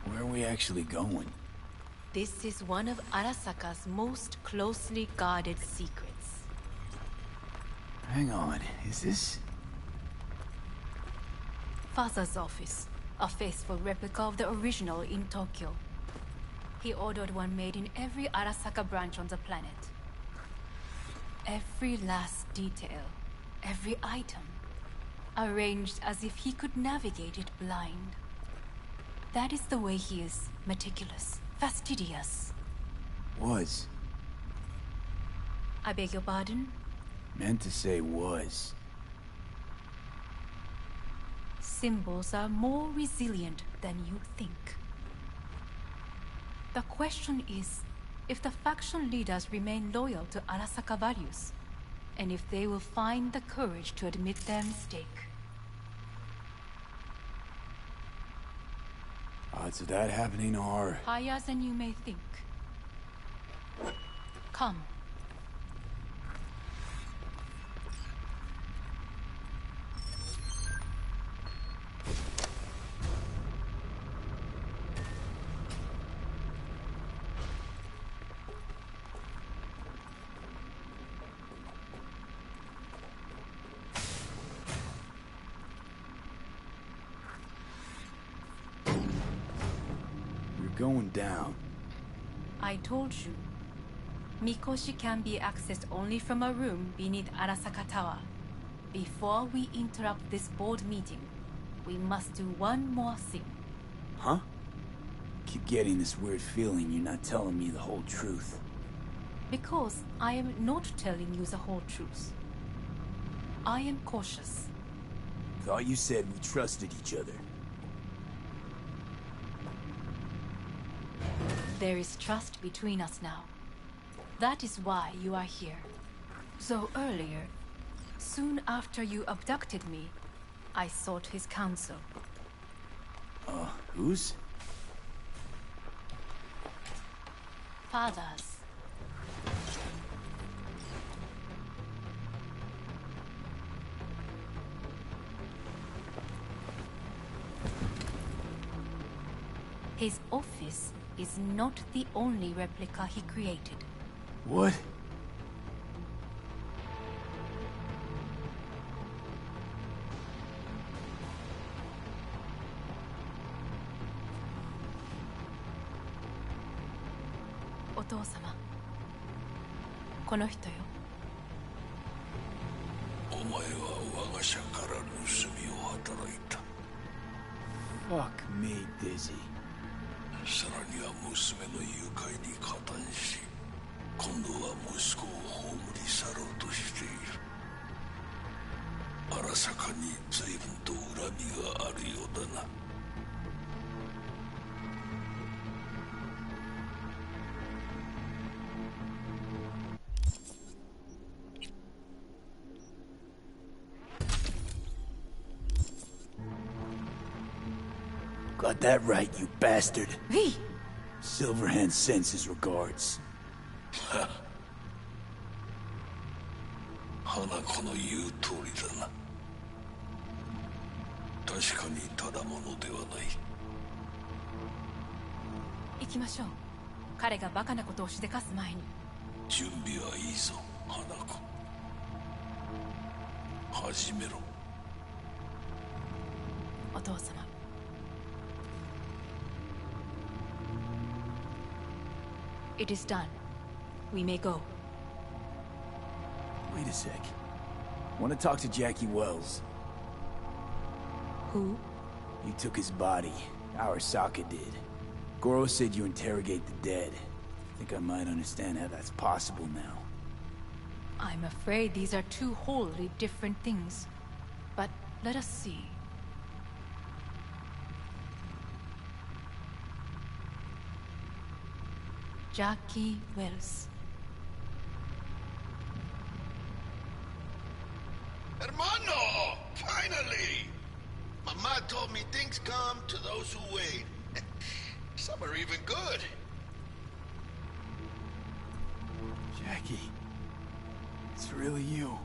Where are we actually going? This is one of Arasaka's most closely guarded secrets. Hang on, is this... Father's office, a faithful replica of the original in Tokyo. He ordered one made in every Arasaka branch on the planet. Every last detail, every item, arranged as if he could navigate it blind. That is the way he is, meticulous, fastidious. Was. I beg your pardon? Meant to say was. Symbols are more resilient than you think. The question is, if the faction leaders remain loyal to Arasaka values, and if they will find the courage to admit their mistake. Odds of that happening are... higher than you may think. Come. Going down. I told you. Mikoshi can be accessed only from a room beneath Arasaka Tower. Before we interrupt this board meeting, we must do one more thing. Huh? Keep getting this weird feeling you're not telling me the whole truth. Because I am not telling you the whole truth. I am cautious. Thought you said we trusted each other. There is trust between us now. That is why you are here. So earlier, soon after you abducted me, I sought his counsel. Whose? Father's. His office is not the only replica he created. What? Otosama. この人よ。お前は我が社から盗みを働いた。 Fuck me, Dizzy. さらには娘の誘拐に加担し、今度は息子を葬り去ろうとしている。荒坂に随分と恨みがあるようだな。Got that right, you bastard. V! Silverhand sends his regards. 花子の言う通りだな。確かにただものではない。行きましょう。彼がバカなことをしでかす前に。準備はいいぞ、花子。始めろ。お父様。It is done. We may go. Wait a sec. Want to talk to Jackie Wells. Who? You took his body. Arasaka did. Goro said you interrogate the dead. Think I might understand how that's possible now. I'm afraid these are two wholly different things. But let us see. Jackie Wells. Hermano! Finally! Mama told me things come to those who wait. Some are even good. Jackie. It's really you.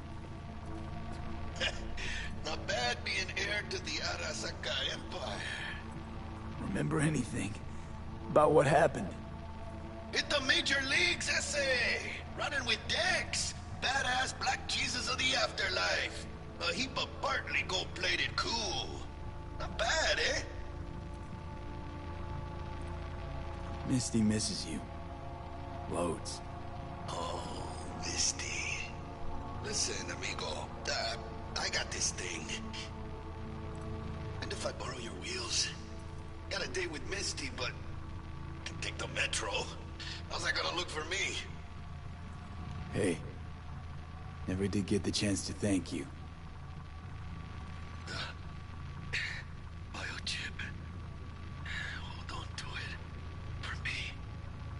Not bad being heir to the Arasaka Empire. Remember anything? About what happened? Hit the major leagues, essay! Running with Dex! Badass black Jesus of the afterlife! A heap of partly gold-plated cool. Not bad, eh? Misty misses you. Loads. Oh, Misty. Listen, amigo. I got this thing. And if I borrow your wheels? Got a date with Misty, but can take the metro. How's that gonna look for me? Hey. Never did get the chance to thank you. Biochip. Hold on to it. For me.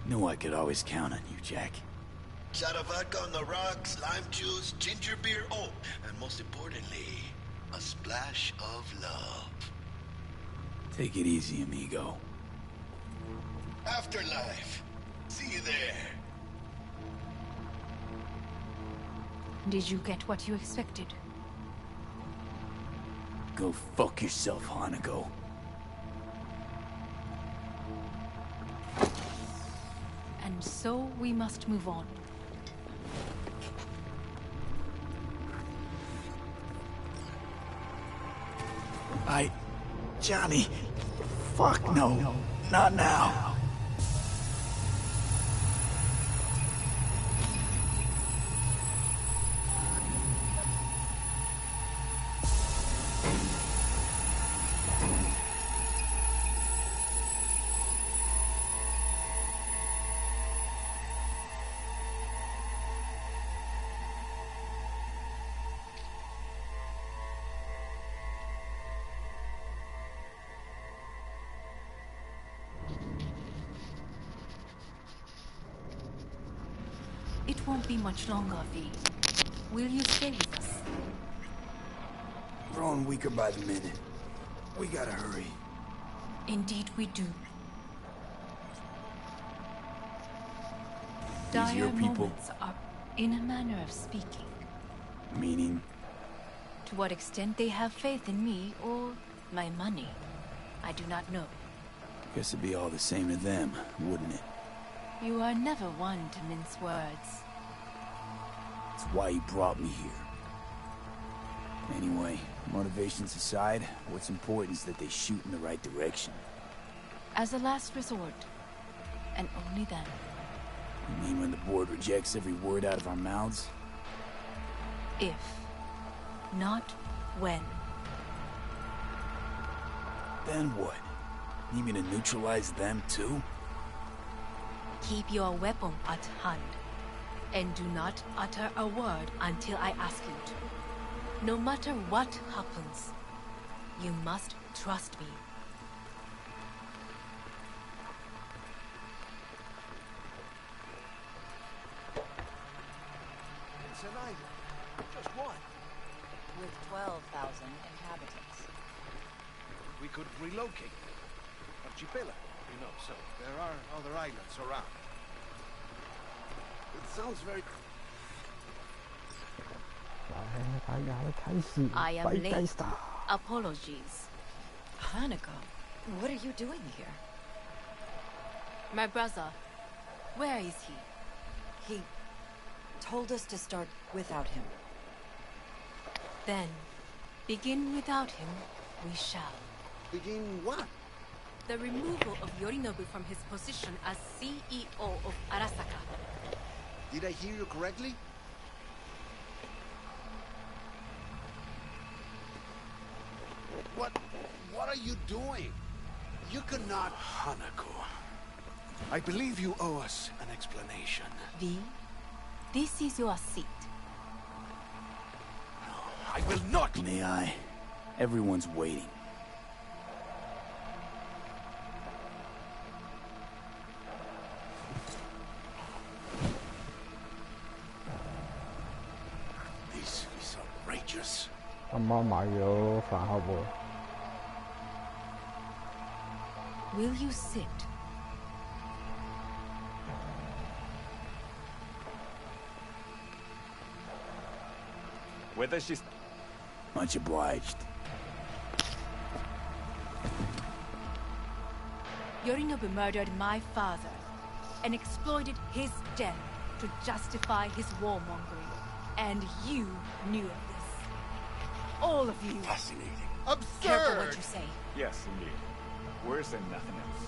Knew I could always count on you, Jack. Shot of vodka on the rocks, lime juice, ginger beer, oh, and most importantly, a splash of love. Take it easy, amigo. Afterlife. See you there. Did you get what you expected? Go fuck yourself, Hanako. And so we must move on. Johnny. Fuck no. Not now. It won't be much longer, V. Will you stay with us? Growing weaker by the minute. We gotta hurry. Indeed we do. These your Dire people? moments are, in a manner of speaking. Meaning? To what extent they have faith in me or my money, I do not know. Guess it'd be all the same to them, wouldn't it? You are never one to mince words. That's why you brought me here. Anyway, motivations aside, what's important is that they shoot in the right direction. As a last resort, and only then. You mean when the board rejects every word out of our mouths? If, not when. Then what? Need me to neutralize them too? Keep your weapon at hand, and do not utter a word until I ask you to. No matter what happens, you must trust me. It's an island. Just one. With 12,000 inhabitants. We could relocate. Archipelago, you know, so there are other islands around. It sounds very... I am late. Apologies. Hanako, what are you doing here? My brother, where is he? He told us to start without him. Then, begin without him, we shall. Begin what? The removal of Yorinobu from his position as CEO of Arasaka. Did I hear you correctly? What are you doing? You cannot... Hanako, I believe you owe us an explanation. V, this is your seat. I will not! May I? Everyone's waiting. This is outrageous. 啱啱買咗飯盒喎。 Will you sit? Whether she's... Much obliged. Yorinobu murdered my father and exploited his death to justify his warmongering. And you knew of this. All of you. Fascinating. Absurd! Careful what you say. Yes, indeed. Worse than nothing else.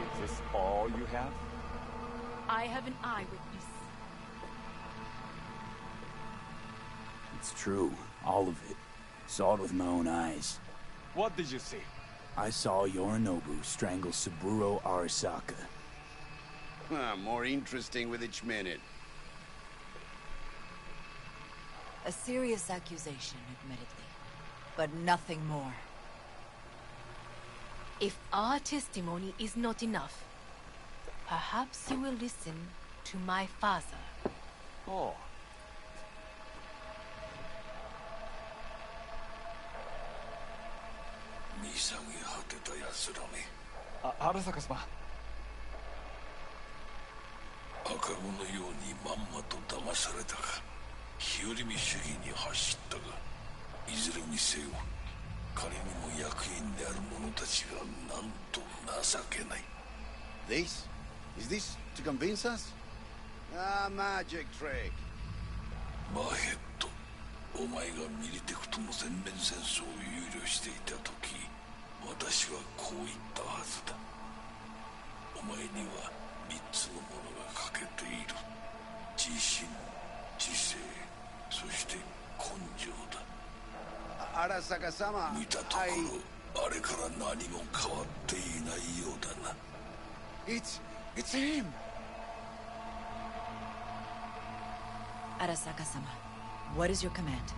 Is this all you have? I have an eyewitness. It's true. All of it. Saw it with my own eyes. What did you see? I saw Yorinobu strangle Saburo Arasaka. More interesting with each minute. A serious accusation, admittedly. But nothing more. If our testimony is not enough, perhaps you will listen to my father. Oh. Arasaka様。赤子のようにまんまと騙されたか、日和見主義に走ったが、いずれにせよ、彼にも役員である者たちがなんと情けない。This? Is this to convince us? Ah, magic trick. マーヘッド、お前がミリテクとの全面戦争を憂慮していた時、私はこう言ったはずだ。お前には3つのものが欠けている。自信、知性、そして根性だ。Arasaka-sama, 見たところ、あれから何も変わっていないようだな。It's him! Arasaka-sama, what is your command?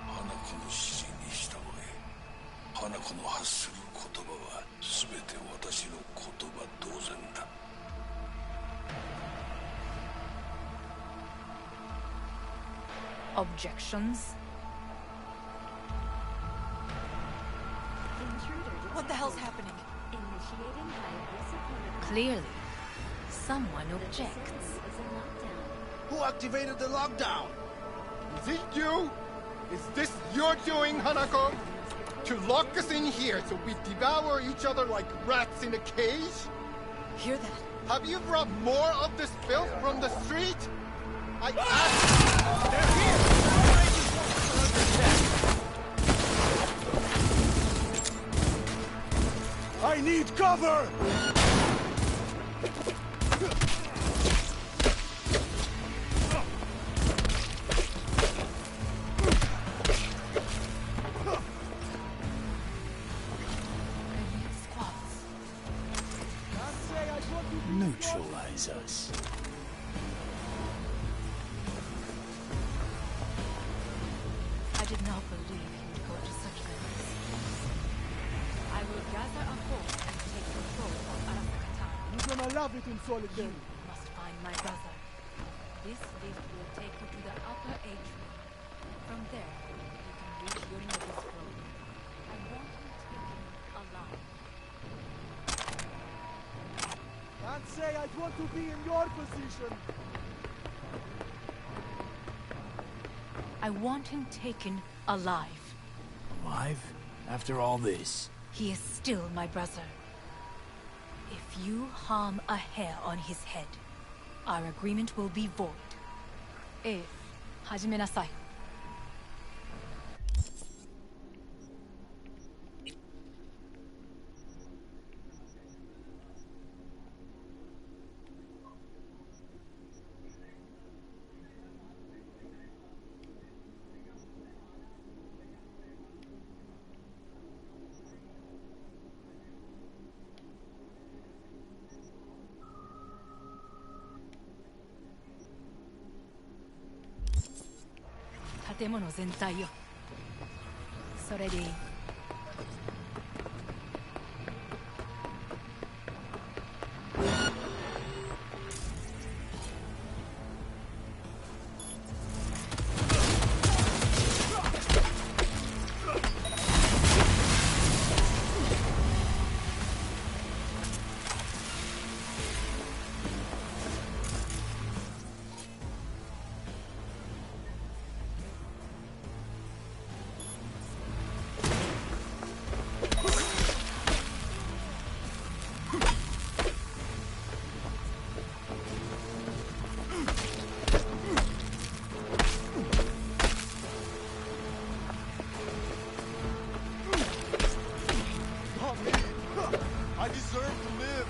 花子の指示に従え。花子の発する言葉は全て私の言葉同然だ。Objections? What the hell's happening? Clearly, someone objects. Who activated the lockdown? Is it you? Is this your doing, Hanako? To lock us in here so we devour each other like rats in a cage? Hear that? Have you brought more of this filth from the street? I asked... They're here! I need cover! did not believe he would go to such lengths. I will gather a force and take control of Arasaka. You're gonna love it in solitary. You must find my brother. This lift will take you to the upper atrium. From there, you can reach your notice throne. I want him taken alive. Can't say I'd want to be in your position. I want him taken alive. Alive? After all this? He is still my brother. If you harm a hair on his head, our agreement will be void. Hajime nasai. Tatemono zentai yo. Sore de ii. I deserve to live.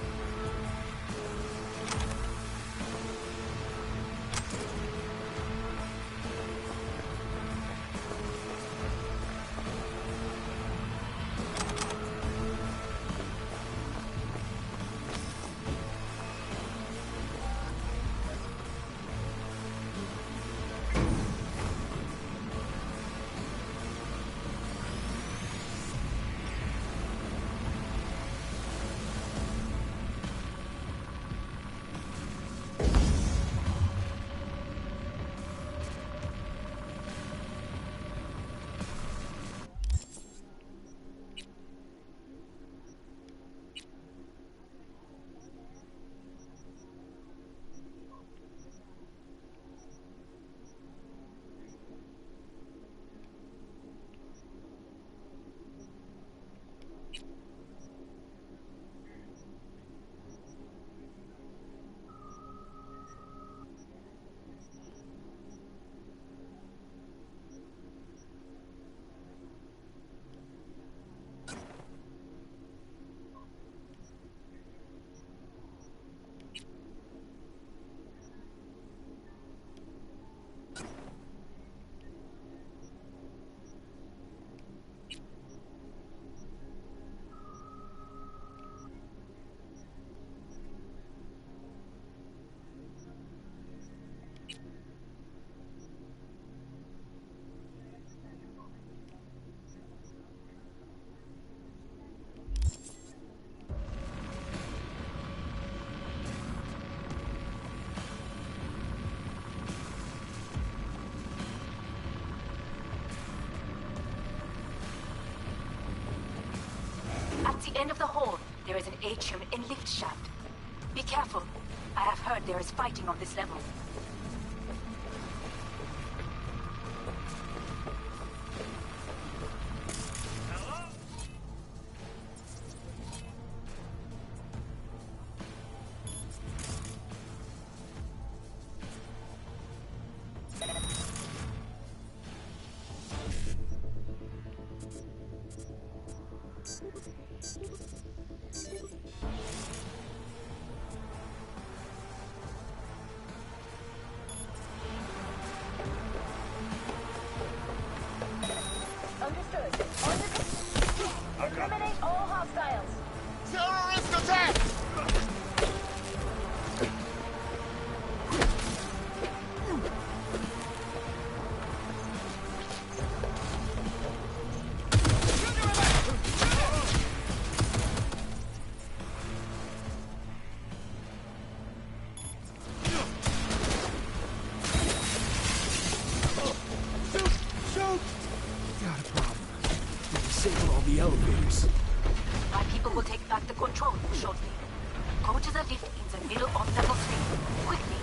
At the end of the hall, there is an atrium and lift shaft. Be careful. I have heard there is fighting on this level. Understood. On the eliminate all hostiles. Terrorist attack! Got a problem. Disable all the elevators. My people will take back the control shortly. Go to the lift in the middle of level 3. Quickly.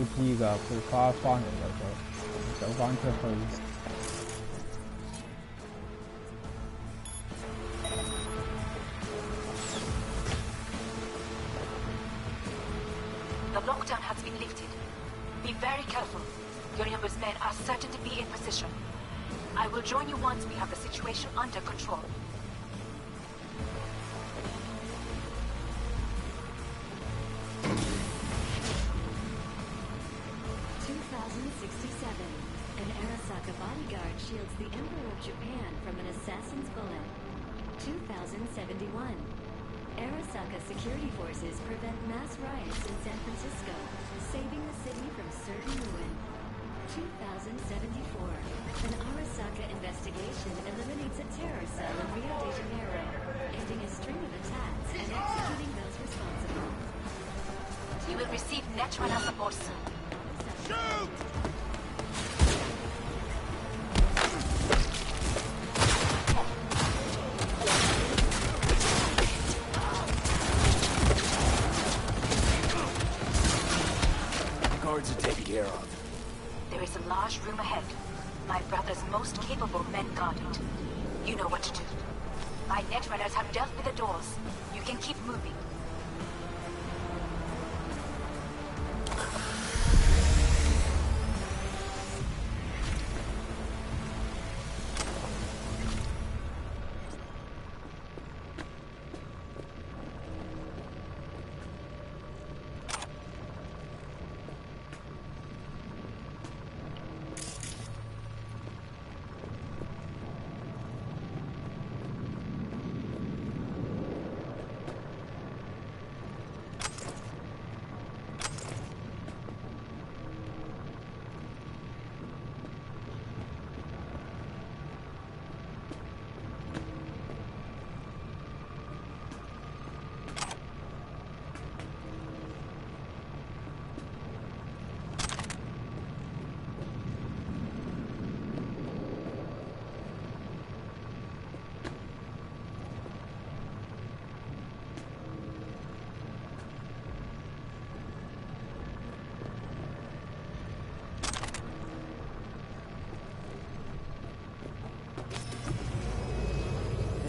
知㗎，佢翻嚟就走翻出去。The lockdown has been lifted. Be very careful. Yorinobu's men are certain to be in position. I will join you once we have the situation under control. An Arasaka bodyguard shields the Emperor of Japan from an assassin's bullet. 2071. Arasaka security forces prevent mass riots in San Francisco, saving the city from certain ruin. 2074. An Arasaka investigation eliminates a terror cell in Rio de Janeiro, ending a string of attacks and executing those responsible. You will receive Netrunner support soon. Shoot! Guards are taken care of. There is a large room ahead. My brother's most capable men guard it. You know what to do. My Netrunners have dealt with the doors. You can keep moving.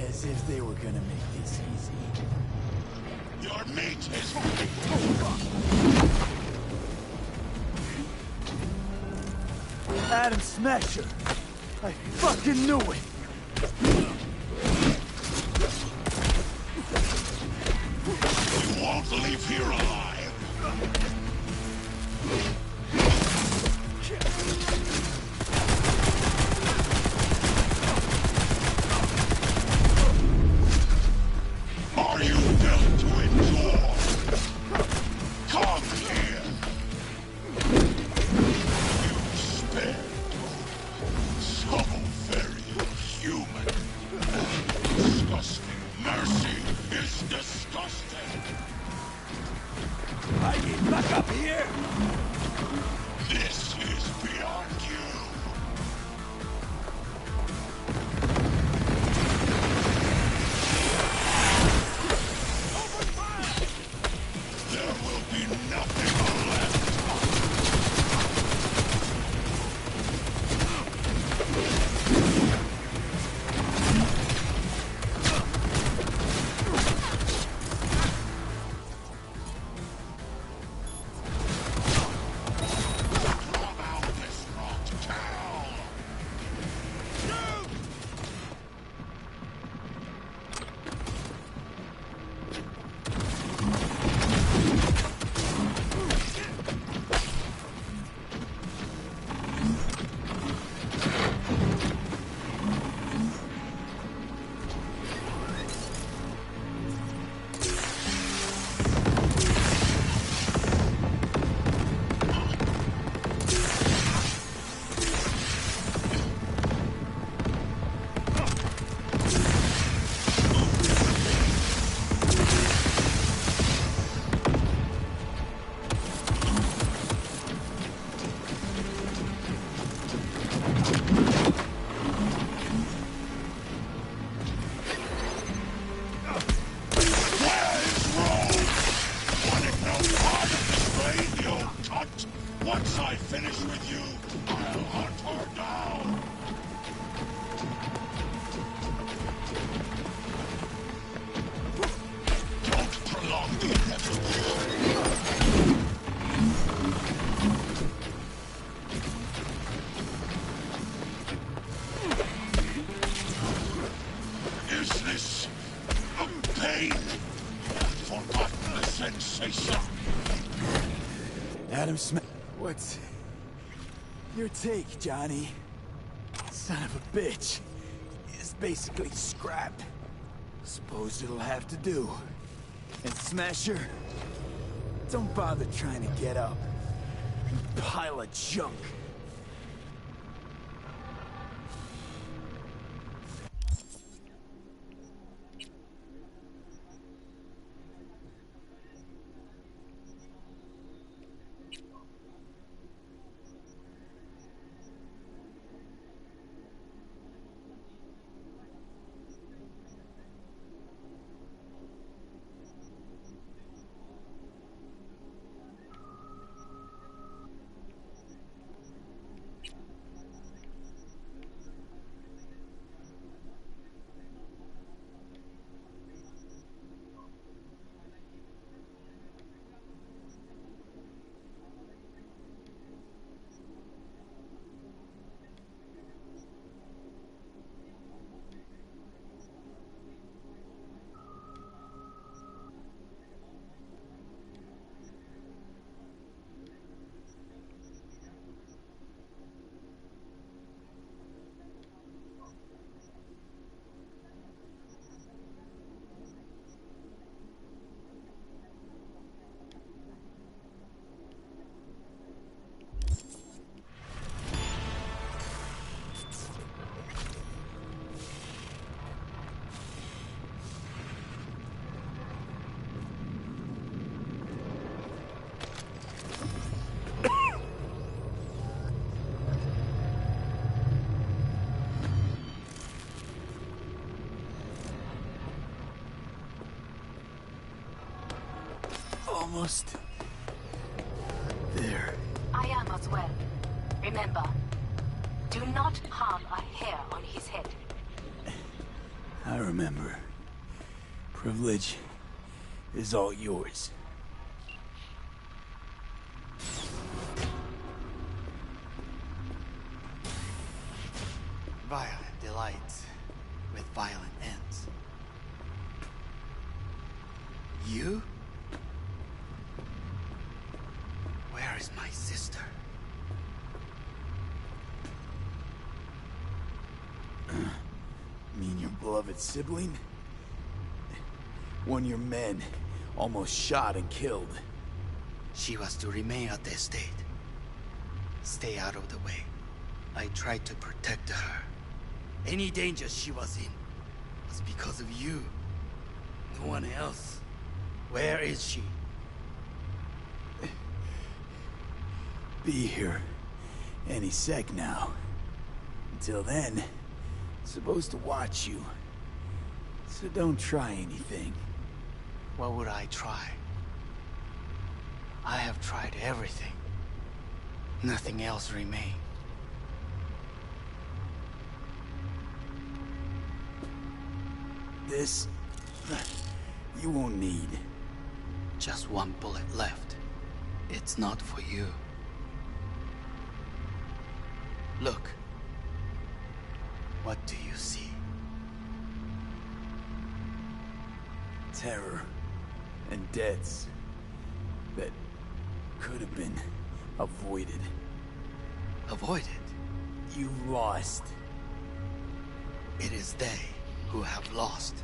As if they were gonna make this easy. Your mate is... Adam Smasher! I fucking knew it! You won't leave here alive! Are you built to endure? Come here! You spare so very human. Disgusting. Mercy is disgusting. I get back up here! conversation. Adam Smith. What's your take, Johnny? Son of a bitch. Is basically scrapped. Suppose it'll have to do. And Smasher, don't bother trying to get up. You pile of junk. Almost there. I am as well. Remember, do not harm a hair on his head. I remember. Privilege is all yours. Violent delights with violent ends. You? Where is my sister? Mean your beloved sibling? One of your men almost shot and killed. She was to remain at the estate. Stay out of the way. I tried to protect her. Any danger she was in was because of you. No one else. Where is she? Be here any sec now. Until then, supposed to watch you. So don't try anything. What would I try? I have tried everything. Nothing else remains. This... you won't need. Just one bullet left. It's not for you. Look. What do you see? Terror and deaths that could have been avoided. Avoided? You've lost. It is they who have lost.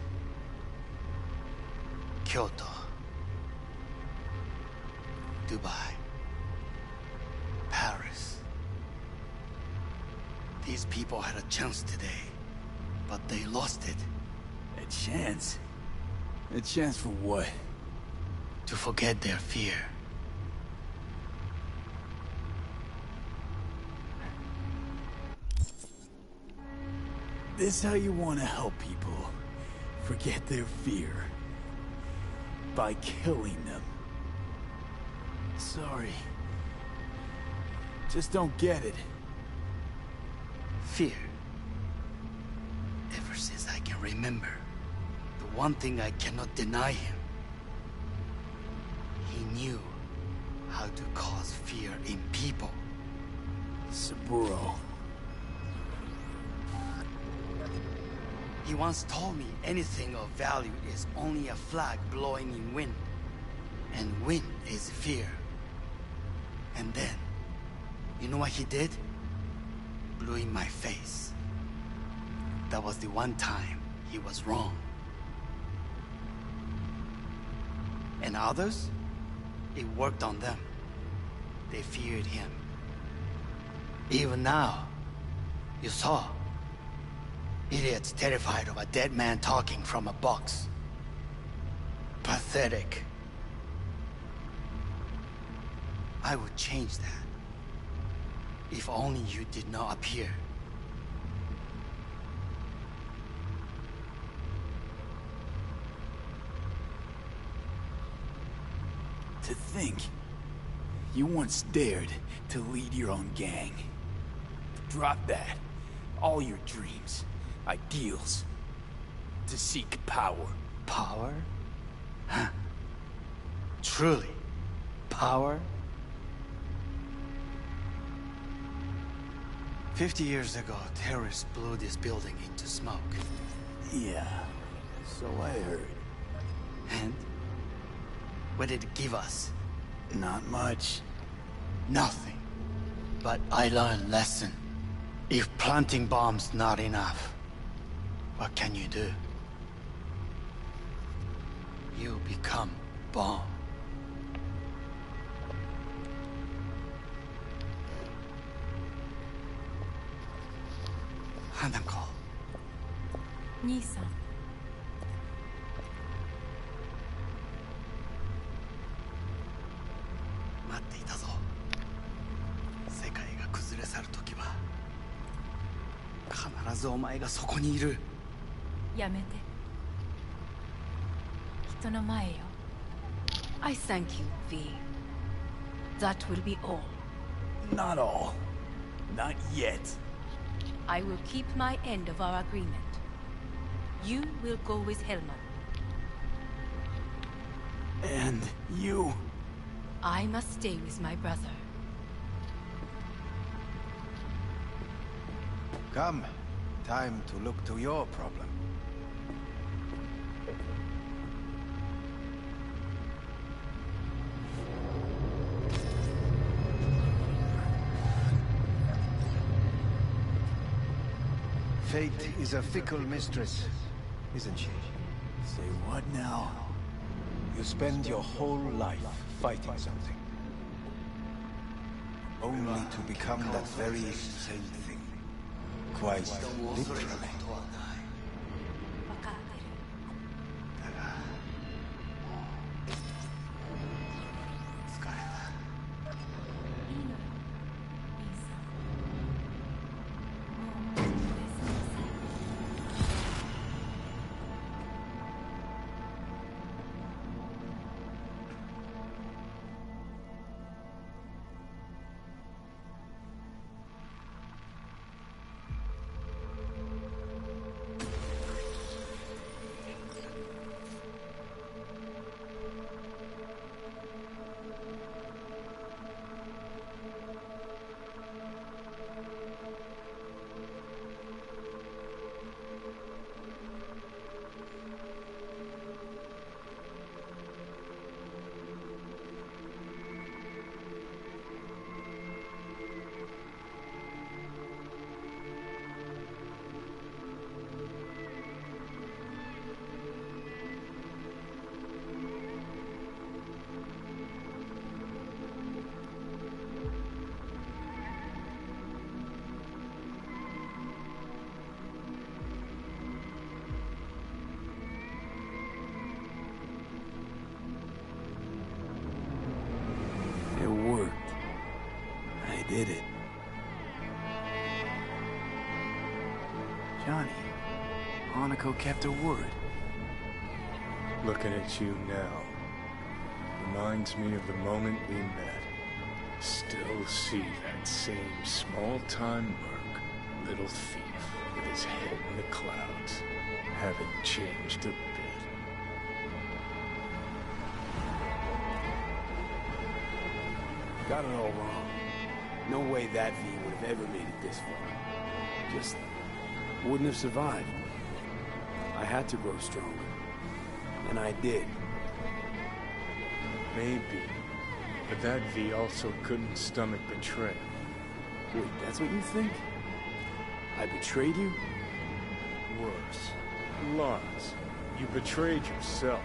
Kyoto. Dubai. Paris. These people had a chance today, but they lost it. A chance? A chance for what? To forget their fear. This how you want to help people forget their fear? By killing them. Sorry. Just don't get it. Fear. Ever since I can remember, the one thing I cannot deny him. He knew how to cause fear in people. Saburo. He once told me anything of value is only a flag blowing in wind. And win is fear. And then, you know what he did? Blew in my face. That was the one time he was wrong. And others? It worked on them. They feared him. Even now, you saw. Idiots terrified of a dead man talking from a box. Pathetic. I would change that. If only you did not appear. To think, you once dared to lead your own gang. Drop that. All your dreams, ideals. To seek power. Power? Huh. Truly, power? 50 years ago, terrorists blew this building into smoke. Yeah, so I heard. And? What did it give us? Not much. Nothing. But I learned a lesson. If planting bombs not enough, what can you do? You become bomb. Hanako. 兄さん。待っていたぞ。世界が崩れ去るときは必ずお前がそこにいる。やめて。人の前よ。I thank you, V. That will be all. Not all. Not yet. I will keep my end of our agreement. You will go with Helman. And you? I must stay with my brother. Come. Time to look to your problem. Fate is a fickle mistress, isn't she? Say what now? You spend your whole life fighting something. Only to become that very same thing. Quite literally. Did it. Johnny, Hanako kept her word. Looking at you now reminds me of the moment we met. Still see that same small-time merc, little thief with his head in the clouds. Haven't changed a bit. Got it all wrong. No way that V would have ever made it this far. Just wouldn't have survived. I had to grow stronger. And I did. Maybe. But that V also couldn't stomach betrayal. Wait, that's what you think? I betrayed you? Worse. Lars, you betrayed yourself.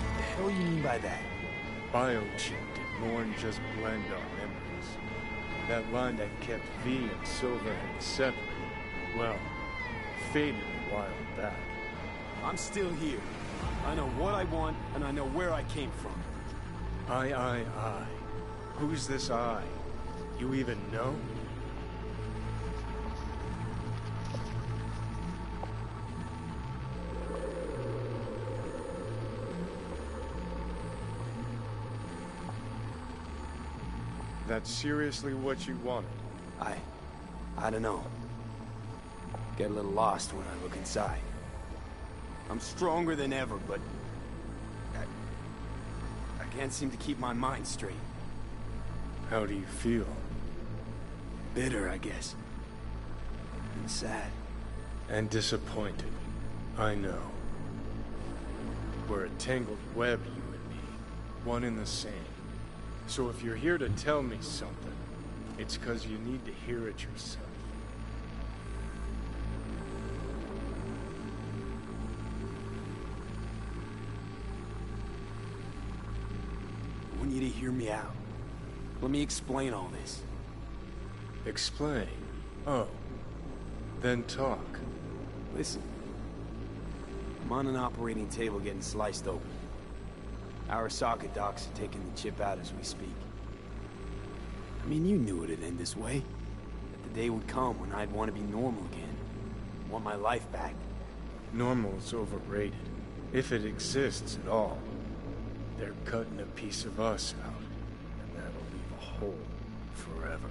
What the hell you mean by that? Biochip did more than just blend our memories. That line that kept V and Silverhand separate, well, faded a while back. I'm still here. I know what I want, and I know where I came from. I. Who's this I? You even know? That's seriously what you wanted? I don't know. Get a little lost when I look inside. I'm stronger than ever, but I can't seem to keep my mind straight. How do you feel? Bitter, I guess. And sad. And disappointed. I know. We're a tangled web, you and me. One and the same. So if you're here to tell me something, it's 'cause you need to hear it yourself. I want you to hear me out. Let me explain all this. Explain? Oh. Then talk. Listen. I'm on an operating table getting sliced open. Arasaka docs are taking the chip out as we speak. I mean, you knew it'd end this way. That the day would come when I'd want to be normal again. Want my life back. Normal's overrated. If it exists at all. They're cutting a piece of us out. And that'll leave a hole forever.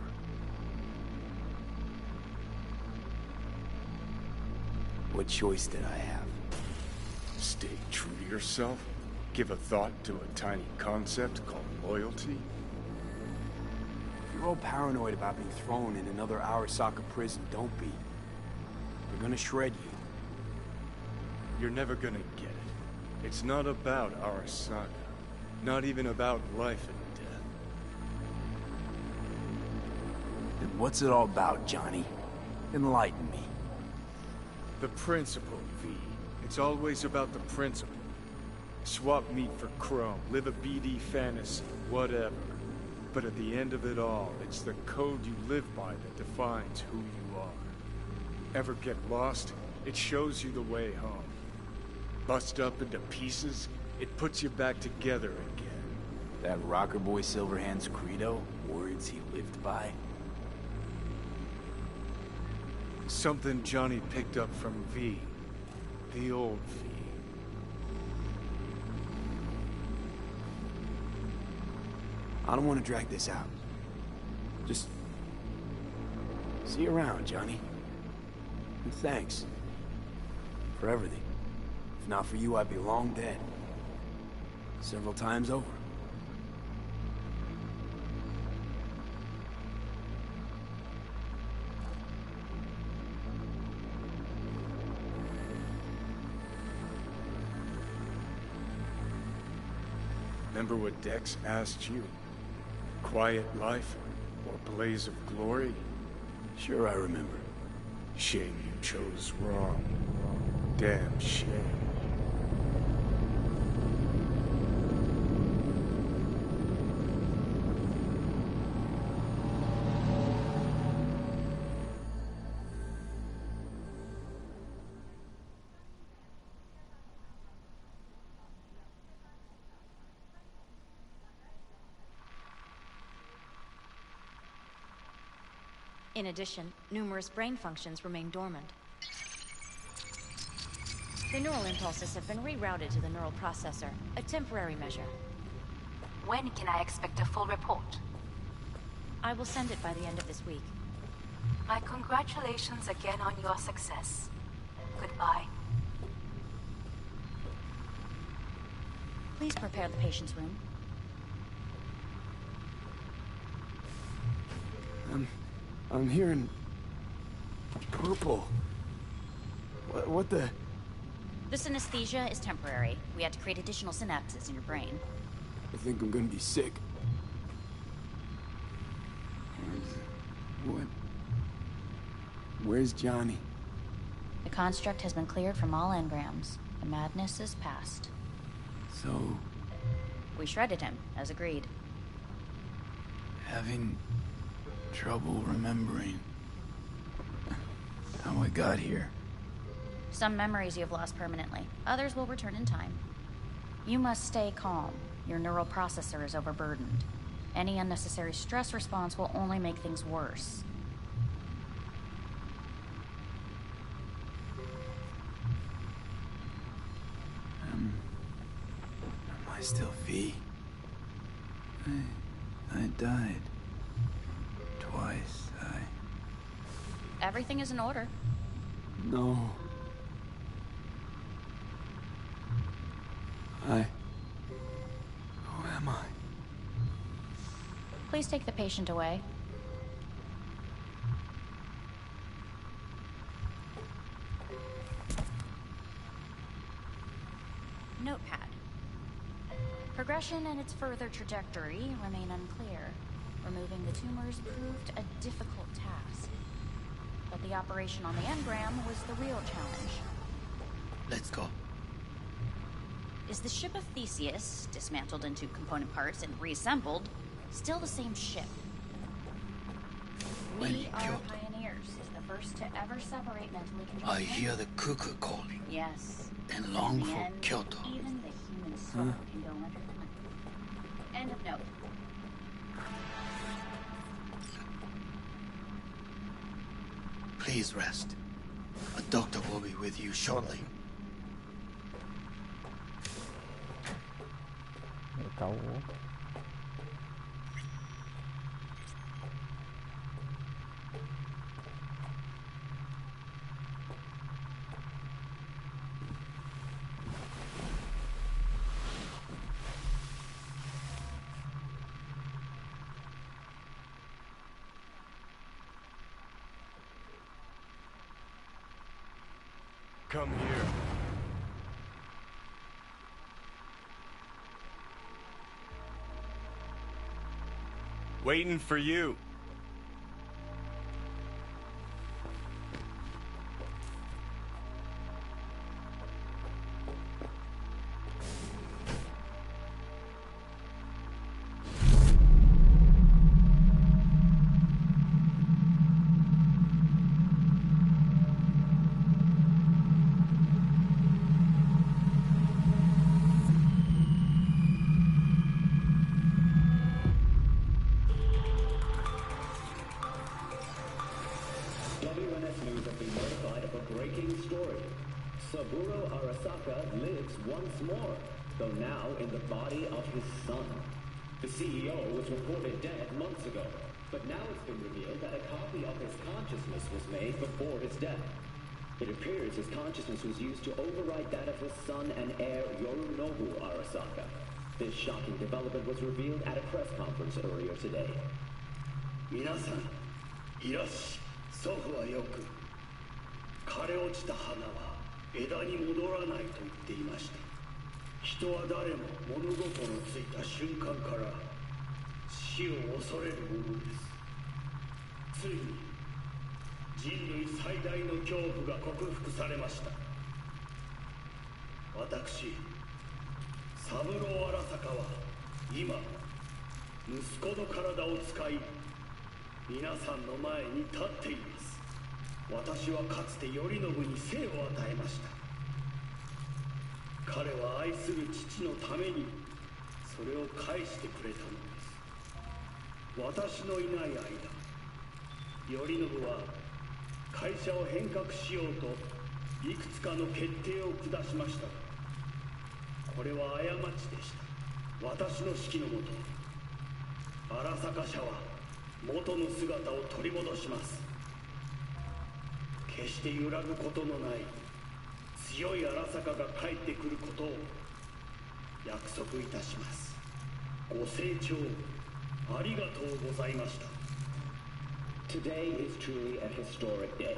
What choice did I have? Stay true to yourself? Give a thought to a tiny concept called loyalty? If you're all paranoid about being thrown in another Arasaka prison, don't be. They're gonna shred you. You're never gonna get it. It's not about Arasaka. Not even about life and death. Then what's it all about, Johnny? Enlighten me. The principle, V. It's always about the principle. Swap meat for chrome, live a BD fantasy, whatever. But at the end of it all, it's the code you live by that defines who you are. Ever get lost? It shows you the way home. Bust up into pieces, it puts you back together again. That rocker boy Silverhand's credo? Words he lived by? Something Johnny picked up from V. The old V. I don't want to drag this out. Just... see you around, Johnny. And thanks. For everything. If not for you, I'd be long dead. Several times over. Remember what Dex asked you? Quiet life or blaze of glory? Sure I remember. Shame you chose wrong. Damn shame. In addition, numerous brain functions remain dormant. The neural impulses have been rerouted to the neural processor, a temporary measure. When can I expect a full report? I will send it by the end of this week. My congratulations again on your success. Goodbye. Please prepare the patient's room. I'm hearing purple. What the? This anesthesia is temporary. We had to create additional synapses in your brain. I think I'm gonna be sick. Where's Johnny? The construct has been cleared from all engrams. The madness is past. So... We shredded him, as agreed. Having trouble remembering how I got here. Some memories you have lost permanently. Others will return in time. You must stay calm. Your neural processor is overburdened. Any unnecessary stress response will only make things worse. Am I still V? I died. Twice. Everything is in order. No. Who am I? Please take the patient away. Notepad. Progression and its further trajectory remain unclear. Removing the tumors proved a difficult task. But the operation on the engram was the real challenge. Let's go. Is the ship of Theseus, dismantled into component parts and reassembled, still the same ship? We are pioneers, the first to ever separate mentally controlled. I hear the cuckoo calling. Yes. And long In the for end, Kyoto. Even the human soul can go under the... End of note. Please rest. A doctor will be with you shortly. Cậu Come here. Waiting for you. WNS News have been notified of a breaking story. Saburo Arasaka lives once more, though now in the body of his son. The CEO was reported dead months ago, but now it's been revealed that a copy of his consciousness was made before his death. It appears his consciousness was used to override that of his son and heir Yorunobu Arasaka. This shocking development was revealed at a press conference earlier today. 皆さん、いらっし。祖父はよく、枯れ落ちた花は枝に戻らないと言っていました。人は誰も物心ついた瞬間から死を恐れるものです。ついに人類最大の恐怖が克服されました。私、三郎荒坂は今、息子の体を使い、皆さんの前に立っています。私はかつて頼信に生を与えました。彼は愛する父のためにそれを返してくれたのです。私のいない間、頼信は会社を変革しようといくつかの決定を下しましたが、これは過ちでした。私の指揮のもと、荒坂社は元の姿を取り戻します。決して揺らぐことのない強い荒坂が帰ってくることを約束いたします。 ご清聴ありがとうございました。Today is truly a historic day.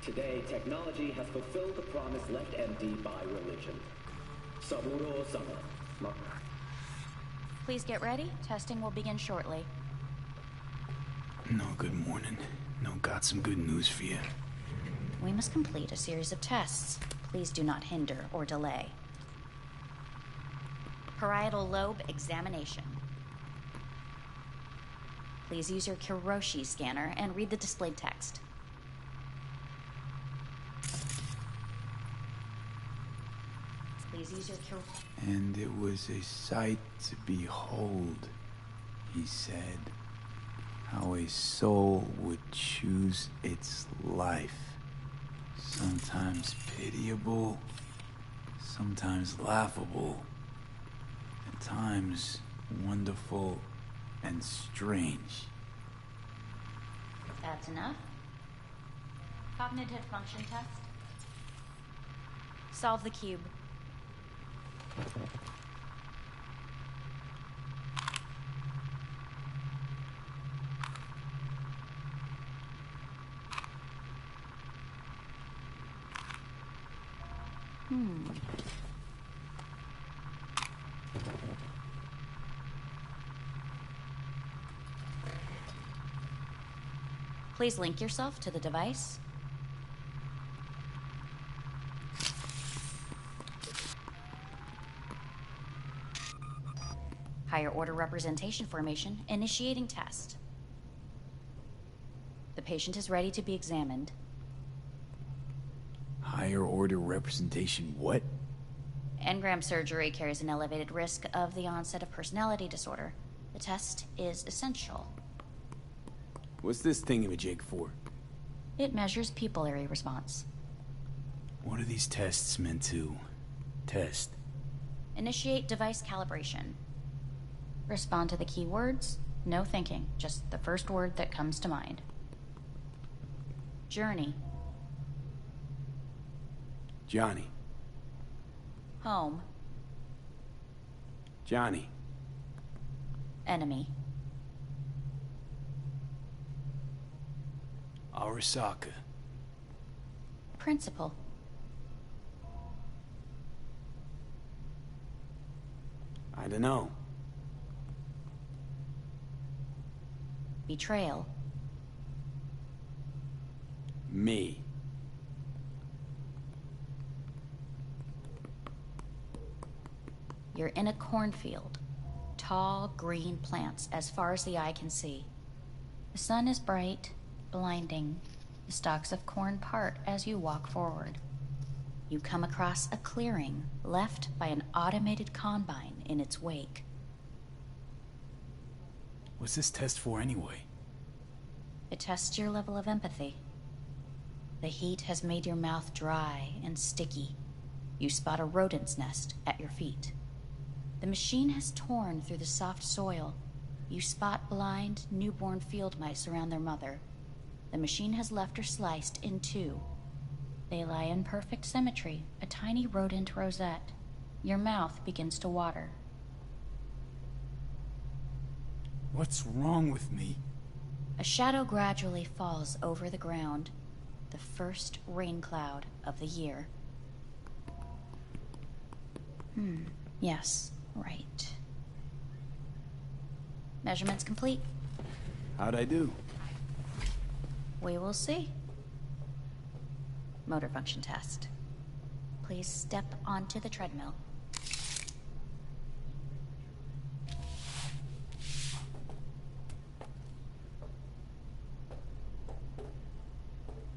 Today, technology has fulfilled the promise left empty by religion. Saburo Osaka. Please get ready. Testing will begin shortly. No, good morning. No, got some good news for you. We must complete a series of tests. Please do not hinder or delay. Parietal lobe examination. Please use your Kiroshi scanner and read the displayed text. Please use your Kiroshi. And it was a sight to behold, he said, how a soul would choose its life. Sometimes pitiable, sometimes laughable, at times wonderful and strange. That's enough. Cognitive function test. Solve the cube. Please link yourself to the device. Higher order representation formation, initiating test. The patient is ready to be examined. Higher order representation what? Engram surgery carries an elevated risk of the onset of personality disorder. The test is essential. What's this thingamajig for? It measures pupillary response. What are these tests meant to test? Initiate device calibration. Respond to the keywords. No thinking, just the first word that comes to mind. Journey. Johnny. Home. Johnny. Enemy. Arasaka. Principal. I don't know. Betrayal. Me. You're in a cornfield. Tall, green plants as far as the eye can see. The sun is bright, blinding. The stalks of corn part as you walk forward. You come across a clearing left by an automated combine in its wake. What's this test for anyway? It tests your level of empathy. The heat has made your mouth dry and sticky. You spot a rodent's nest at your feet. The machine has torn through the soft soil. You spot blind, newborn field mice around their mother. The machine has left her sliced in two. They lie in perfect symmetry, a tiny rodent rosette. Your mouth begins to water. What's wrong with me? A shadow gradually falls over the ground. The first rain cloud of the year. Yes, right. Measurements complete. How'd I do? We will see. Motor function test. Please step onto the treadmill.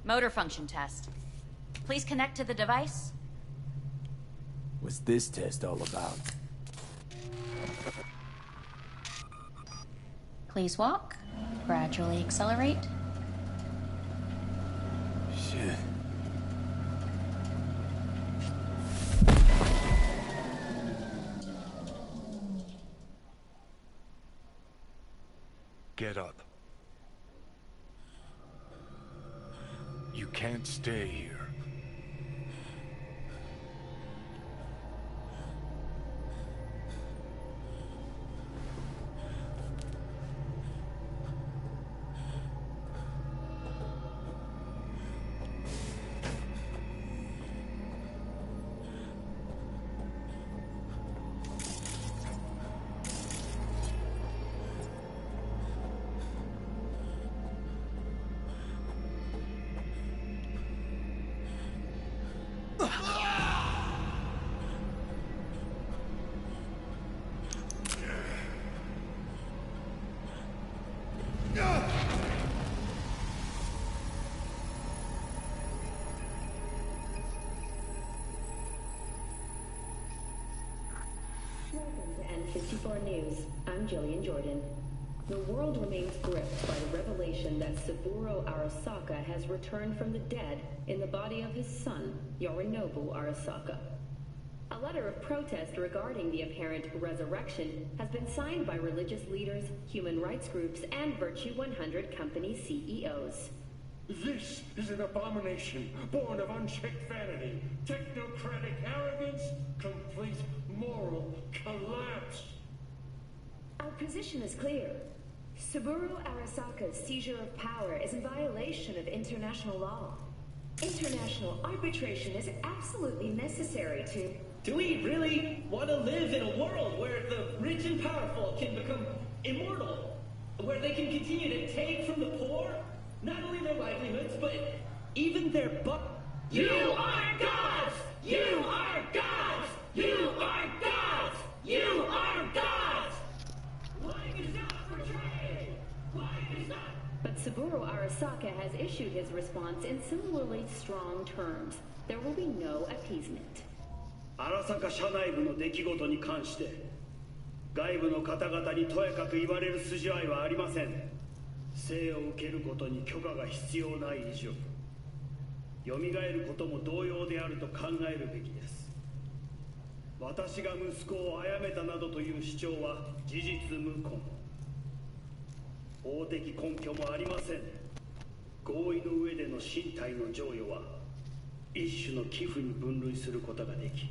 Motor function test. Please connect to the device. What's this test all about? Please walk. Gradually accelerate. Shit. Get up. You can't stay here. Welcome to N54 News. I'm Jillian Jordan. The world remains gripped by the revelation that Saburo Arasaka has returned from the dead in the body of his son, Yorinobu Arasaka. A letter of protest regarding the apparent resurrection has been signed by religious leaders, human rights groups, and Virtue 100 company CEOs. This is an abomination born of unchecked vanity, technocratic arrogance, complete moral collapse. Our position is clear. Saburo Arasaka's seizure of power is in violation of international law. International arbitration is absolutely necessary to... Do we really want to live in a world where the rich and powerful can become immortal? Where they can continue to take from the poor? Not only their livelihoods, but even their You are gods! You are gods! You are gods! You are gods! Life is not portrayed! Life is not... But Saburo Arasaka has issued his response in similarly strong terms. There will be no appeasement. 荒坂社内部の出来事に関して外部の方々にとやかく言われる筋合いはありません。生を受けることに許可が必要ない以上蘇ることも同様であると考えるべきです。私が息子を殺めたなどという主張は事実無根、法的根拠もありません。合意の上での身体の贈与は一種の寄付に分類することができ、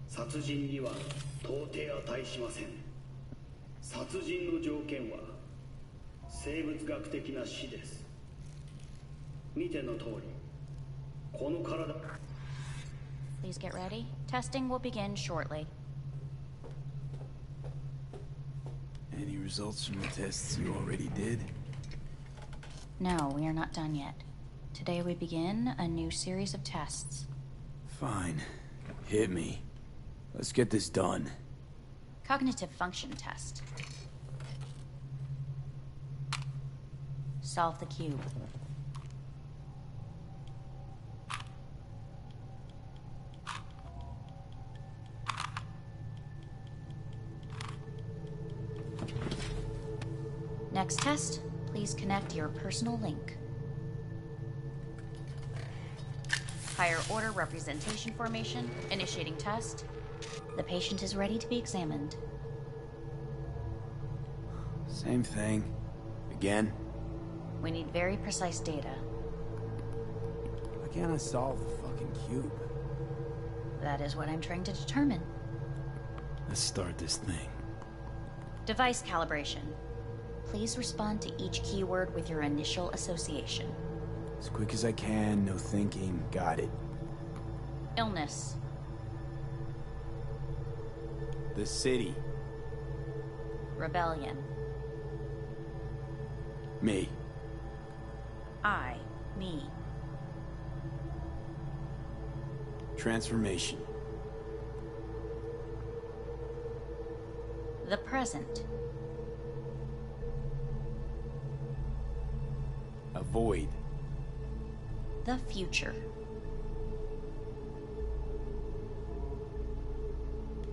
殺人には到底値しません。殺人の条件は生物学的な死です。見ての通り、この体。Please get ready. Testing will begin shortly. Any results from the tests you already did? No, we are not done yet. Today we begin a new series of tests. Fine. Hit me. Let's get this done. Cognitive function test. Solve the cube. Next test, please connect your personal link. Higher order representation formation, initiating test. The patient is ready to be examined. Same thing. Again? We need very precise data. Why can't I solve the fucking cube? That is what I'm trying to determine. Let's start this thing. Device calibration. Please respond to each keyword with your initial association. As quick as I can, no thinking. Got it. Illness. The city. Rebellion. Me. Me. Transformation. The present. Avoid. The future.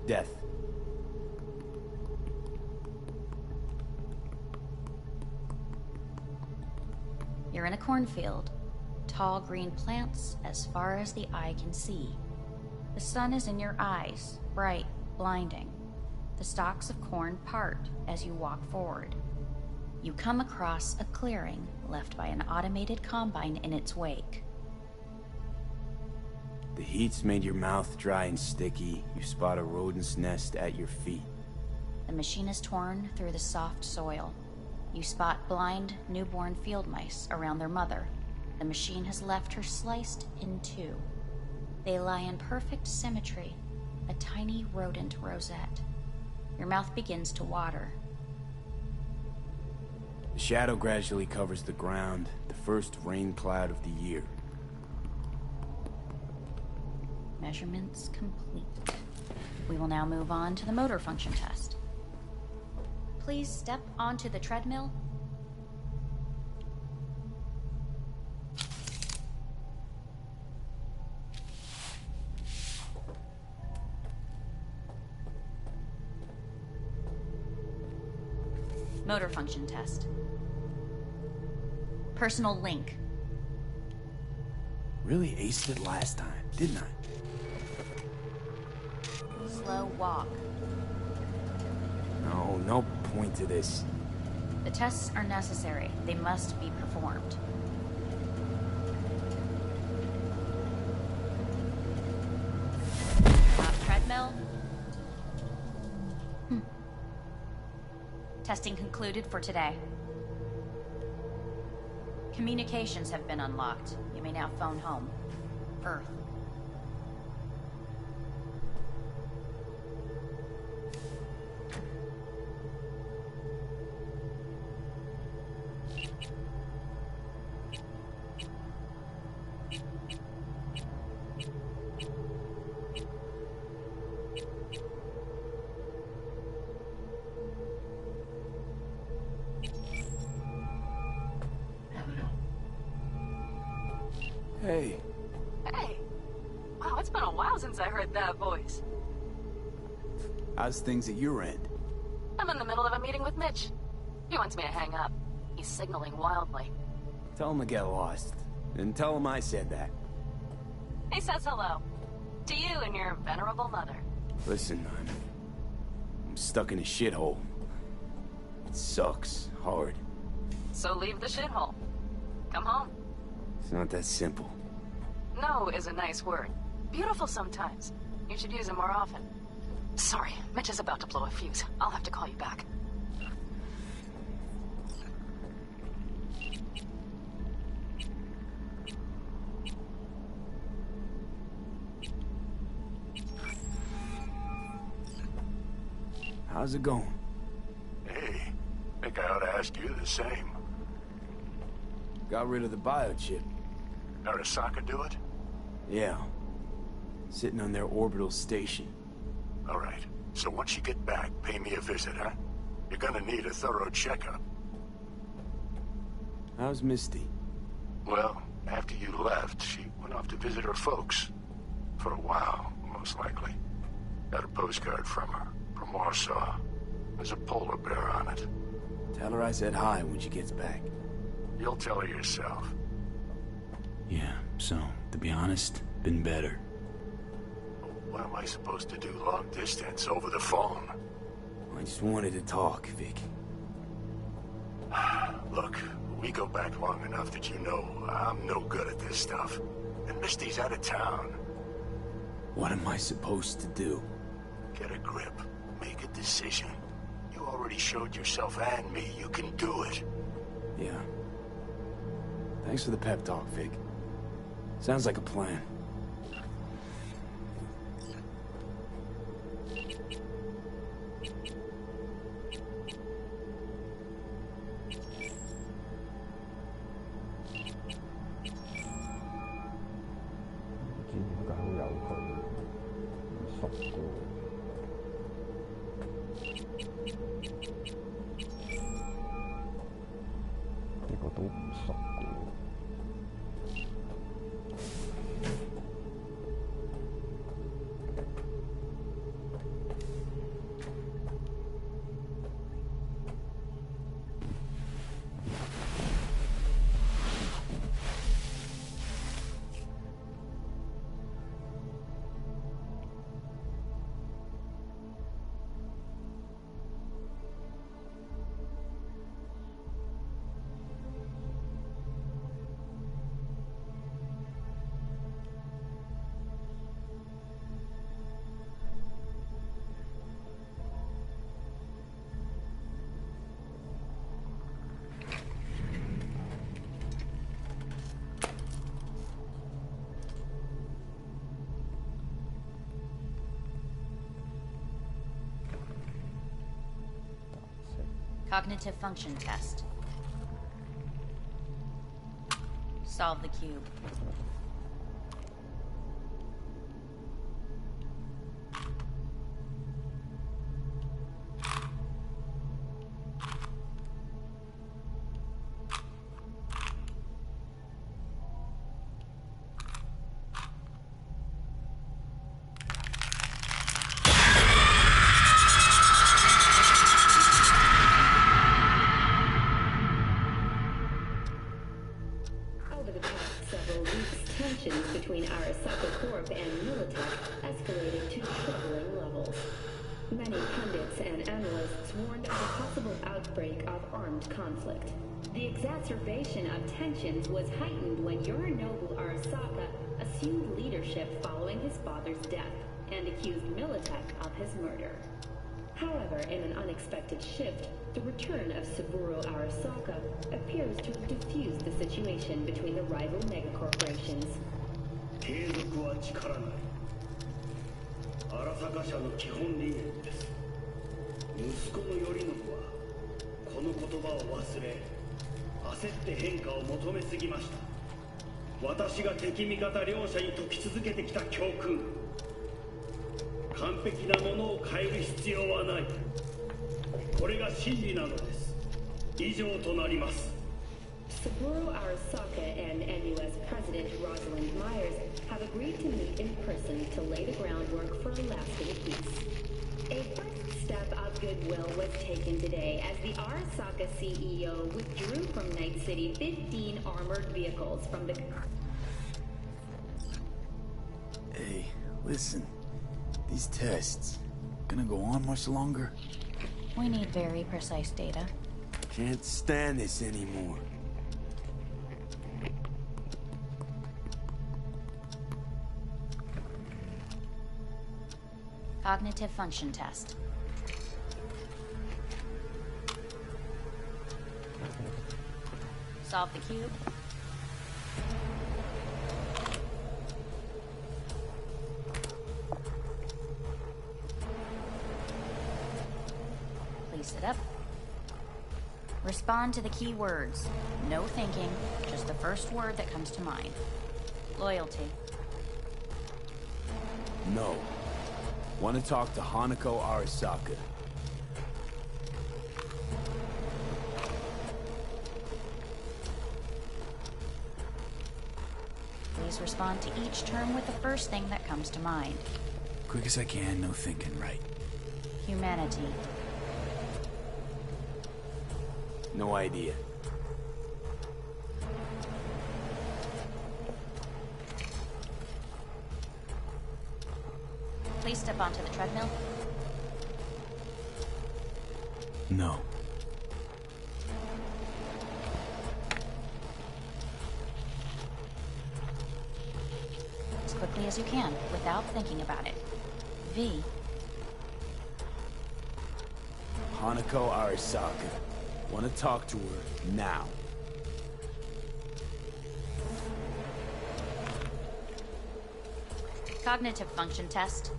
Death. You're in a cornfield. Tall green plants as far as the eye can see. The sun is in your eyes, bright, blinding. The stalks of corn part as you walk forward. You come across a clearing left by an automated combine in its wake. The heat's made your mouth dry and sticky. You spot a rodent's nest at your feet. The machine is torn through the soft soil. You spot blind, newborn field mice around their mother. The machine has left her sliced in two. They lie in perfect symmetry, a tiny rodent rosette. Your mouth begins to water. The shadow gradually covers the ground, the first rain cloud of the year. Measurements complete. We will now move on to the motor function test. Please step onto the treadmill. Motor function test. Personal link. Really aced it last time, didn't I? Slow walk. No point to this. The tests are necessary. They must be performed. Treadmill. Testing concluded for today. Communications have been unlocked. You may now phone home. Earth. Hey. Hey. Wow, it's been a while since I heard that voice. How's things at your end? I'm in the middle of a meeting with Mitch. He wants me to hang up. He's signaling wildly. Tell him to get lost. And tell him I said that. He says hello. To you and your venerable mother. Listen, I'm stuck in a shithole. It sucks. Hard. So leave the shithole. Come home. It's not that simple. No is a nice word. Beautiful sometimes. You should use it more often. Sorry, Mitch is about to blow a fuse. I'll have to call you back. How's it going? Hey, think I ought to ask you the same. Got rid of the biochip. Arasaka do it? Yeah. Sitting on their orbital station. All right. So once you get back, pay me a visit, huh? You're gonna need a thorough checkup. How's Misty? Well, after you left, she went off to visit her folks. For a while, most likely. Got a postcard from her, from Warsaw. There's a polar bear on it. Tell her I said hi when she gets back. You'll tell her yourself. Yeah, so, to be honest, been better. What am I supposed to do long distance over the phone? I just wanted to talk, Vic. Look, we go back long enough that you know I'm no good at this stuff. And Misty's out of town. What am I supposed to do? Get a grip. Make a decision. You already showed yourself and me you can do it. Yeah. Thanks for the pep talk, Vic. Sounds like a plan. Cognitive function test. Solve the cube. escalated to troubling levels. Many pundits and analysts warned of a possible outbreak of armed conflict. The exacerbation of tensions was heightened when Yorinobu Arasaka assumed leadership following his father's death and accused Militech of his murder. However, in an unexpected shift, the return of Saburo Arasaka appears to have diffused the situation between the rival megacorporations. 継続は力なり。荒坂社の基本理念です。息子の頼信はこの言葉を忘れ、焦って変化を求めすぎました。私が敵味方両者に説き続けてきた教訓。完璧なものを変える必要はない。これが真理なのです。以上となります。Saburo Arasaka and NUS President Rosalind Myers have agreed to meet in person to lay the groundwork for a lasting peace. A first step of goodwill was taken today as the Arasaka CEO withdrew from Night City 15 armored vehicles from the... Hey, listen. These tests, gonna go on much longer? We need very precise data. Can't stand this anymore. Cognitive function test. Solve the cube. Please sit up. Respond to the key words. No thinking, just the first word that comes to mind. Loyalty. No. Want to talk to Hanako Arasaka. Please respond to each term with the first thing that comes to mind. Quick as I can, no thinking, right? Humanity. No idea. Please step onto the treadmill. No. As quickly as you can, without thinking about it. V. Hanako Arasaka. Want to talk to her now. Cognitive function test.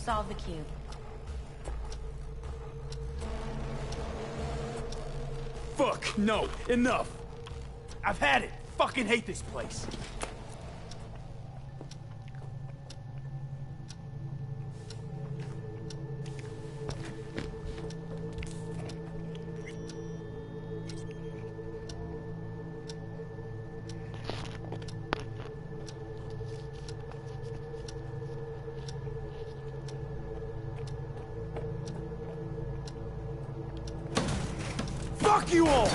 Solve the cube. Fuck, no, enough. I've had it. Fucking hate this place. Fuck you all!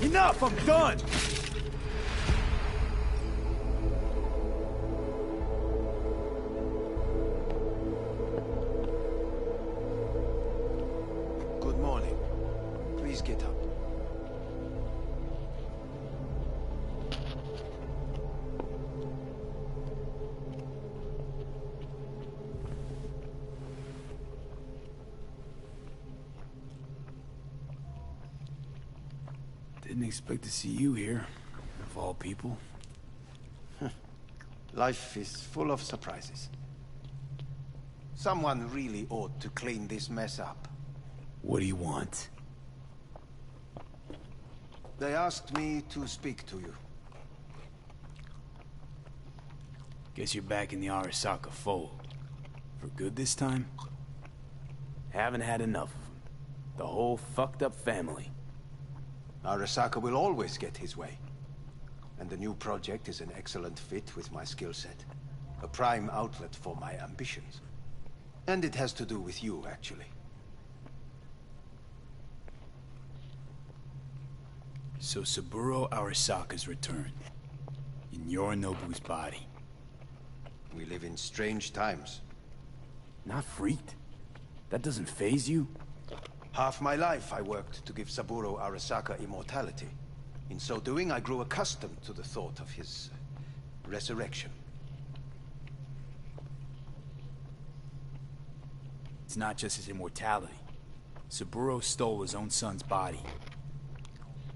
Enough! I'm done! Good morning. Please get up. Didn't expect to see you here, of all people. Life is full of surprises. Someone really ought to clean this mess up. What do you want? They asked me to speak to you. Guess you're back in the Arasaka fold. For good this time? Haven't had enough of them. The whole fucked up family. Arasaka will always get his way. And the new project is an excellent fit with my skill set. A prime outlet for my ambitions. And it has to do with you, actually. So Saburo Arasaka's returned. In Yorinobu's body. We live in strange times. Not freaked? That doesn't faze you? Half my life I worked to give Saburo Arasaka immortality. In so doing, I grew accustomed to the thought of his resurrection. It's not just his immortality. Saburo stole his own son's body.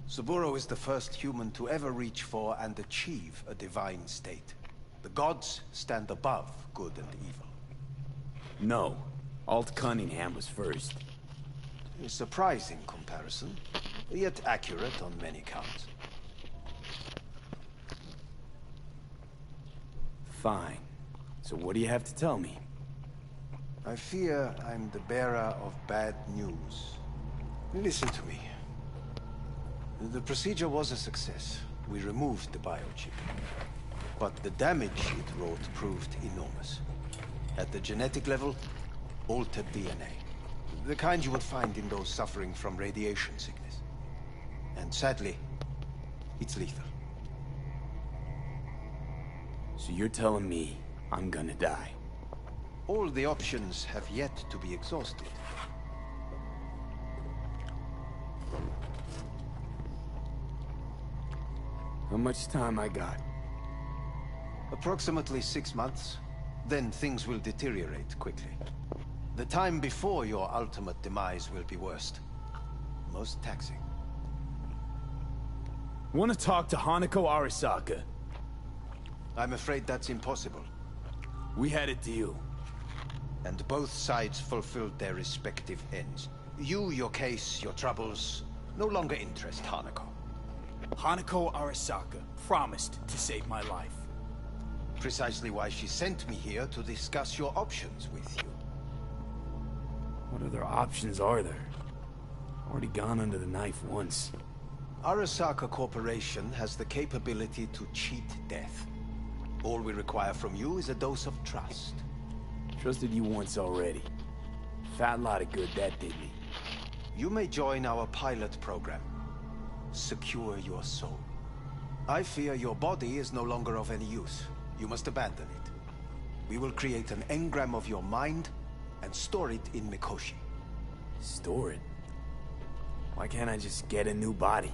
Saburo is the first human to ever reach for and achieve a divine state. The gods stand above good and evil. No. Alt Cunningham was first. A surprising comparison, yet accurate on many counts. Fine. So what do you have to tell me? I fear I'm the bearer of bad news. Listen to me. The procedure was a success. We removed the biochip. But the damage it wrought proved enormous. At the genetic level, altered DNA. The kind you would find in those suffering from radiation sickness. And sadly, it's lethal. So you're telling me I'm gonna die? All the options have yet to be exhausted. How much time I got? Approximately 6 months. Then things will deteriorate quickly. The time before your ultimate demise will be worst. Most taxing. Want to talk to Hanako Arasaka? I'm afraid that's impossible. We had a deal. And both sides fulfilled their respective ends. You, your case, your troubles, no longer interest Hanako. Hanako Arasaka promised to save my life. Precisely why she sent me here to discuss your options with you. What other options are there? Already gone under the knife once. Arasaka Corporation has the capability to cheat death. All we require from you is a dose of trust. Trusted you once already. Fat lot of good that did me. You may join our pilot program. Secure your soul. I fear your body is no longer of any use. You must abandon it. We will create an engram of your mind and store it in Mikoshi. Store it? Why can't I just get a new body?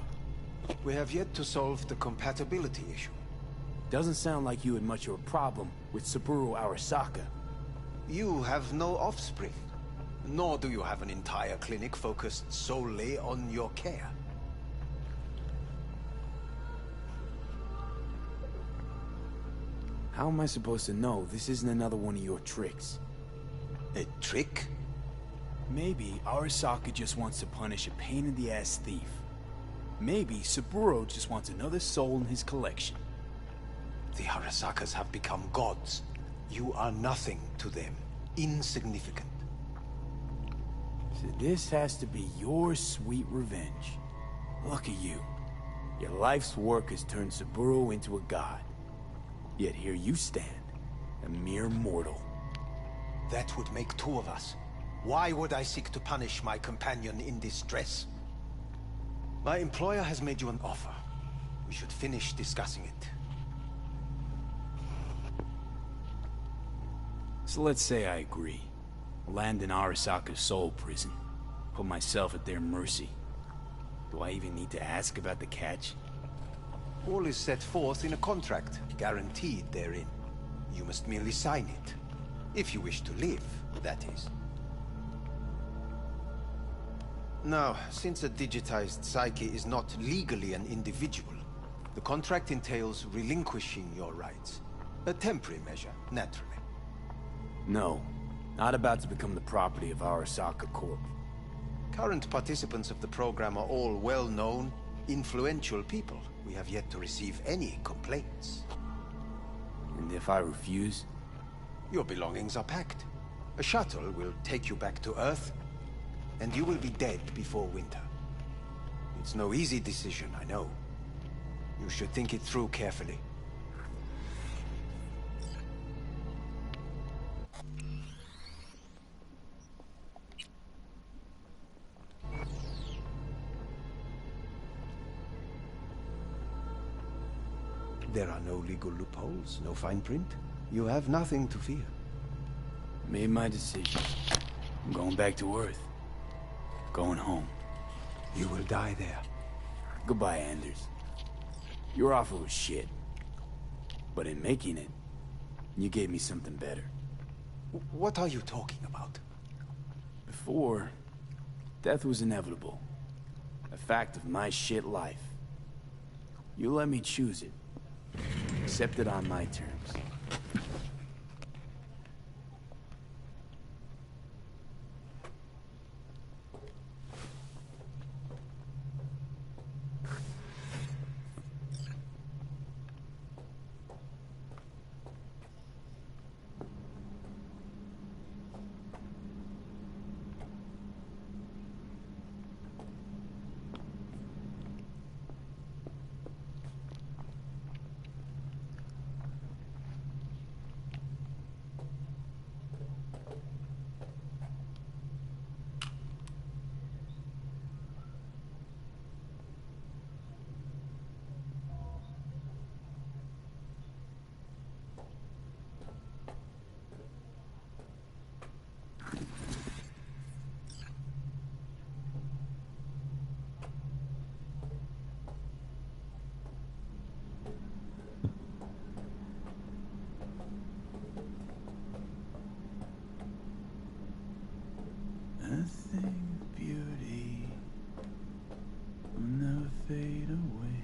We have yet to solve the compatibility issue. Doesn't sound like you had much of a problem with Saburo Arasaka. You have no offspring. Nor do you have an entire clinic focused solely on your care. How am I supposed to know this isn't another one of your tricks? A trick? Maybe Arasaka just wants to punish a pain-in-the-ass thief. Maybe Saburo just wants another soul in his collection. The Arasakas have become gods. You are nothing to them. Insignificant. So this has to be your sweet revenge. Look at you. Your life's work has turned Saburo into a god. Yet here you stand, a mere mortal. That would make two of us. Why would I seek to punish my companion in distress? My employer has made you an offer. We should finish discussing it. So let's say I agree. Land in Arasaka's soul prison. Put myself at their mercy. Do I even need to ask about the catch? All is set forth in a contract, guaranteed therein. You must merely sign it. If you wish to live, that is. Now, since a digitized psyche is not legally an individual, the contract entails relinquishing your rights. A temporary measure, naturally. No, not about to become the property of Arasaka Corp. Current participants of the program are all well-known, influential people. We have yet to receive any complaints. And if I refuse? Your belongings are packed. A shuttle will take you back to Earth, and you will be dead before winter. It's no easy decision, I know. You should think it through carefully. There are no legal loopholes, no fine print. You have nothing to fear. Made my decision. I'm going back to Earth. Going home. You will die there. Goodbye, Anders. Your offer was shit. But in making it, you gave me something better. What are you talking about? Before, death was inevitable. A fact of my shit life. You let me choose it. Accept it on my terms. Nothing beauty will never fade away.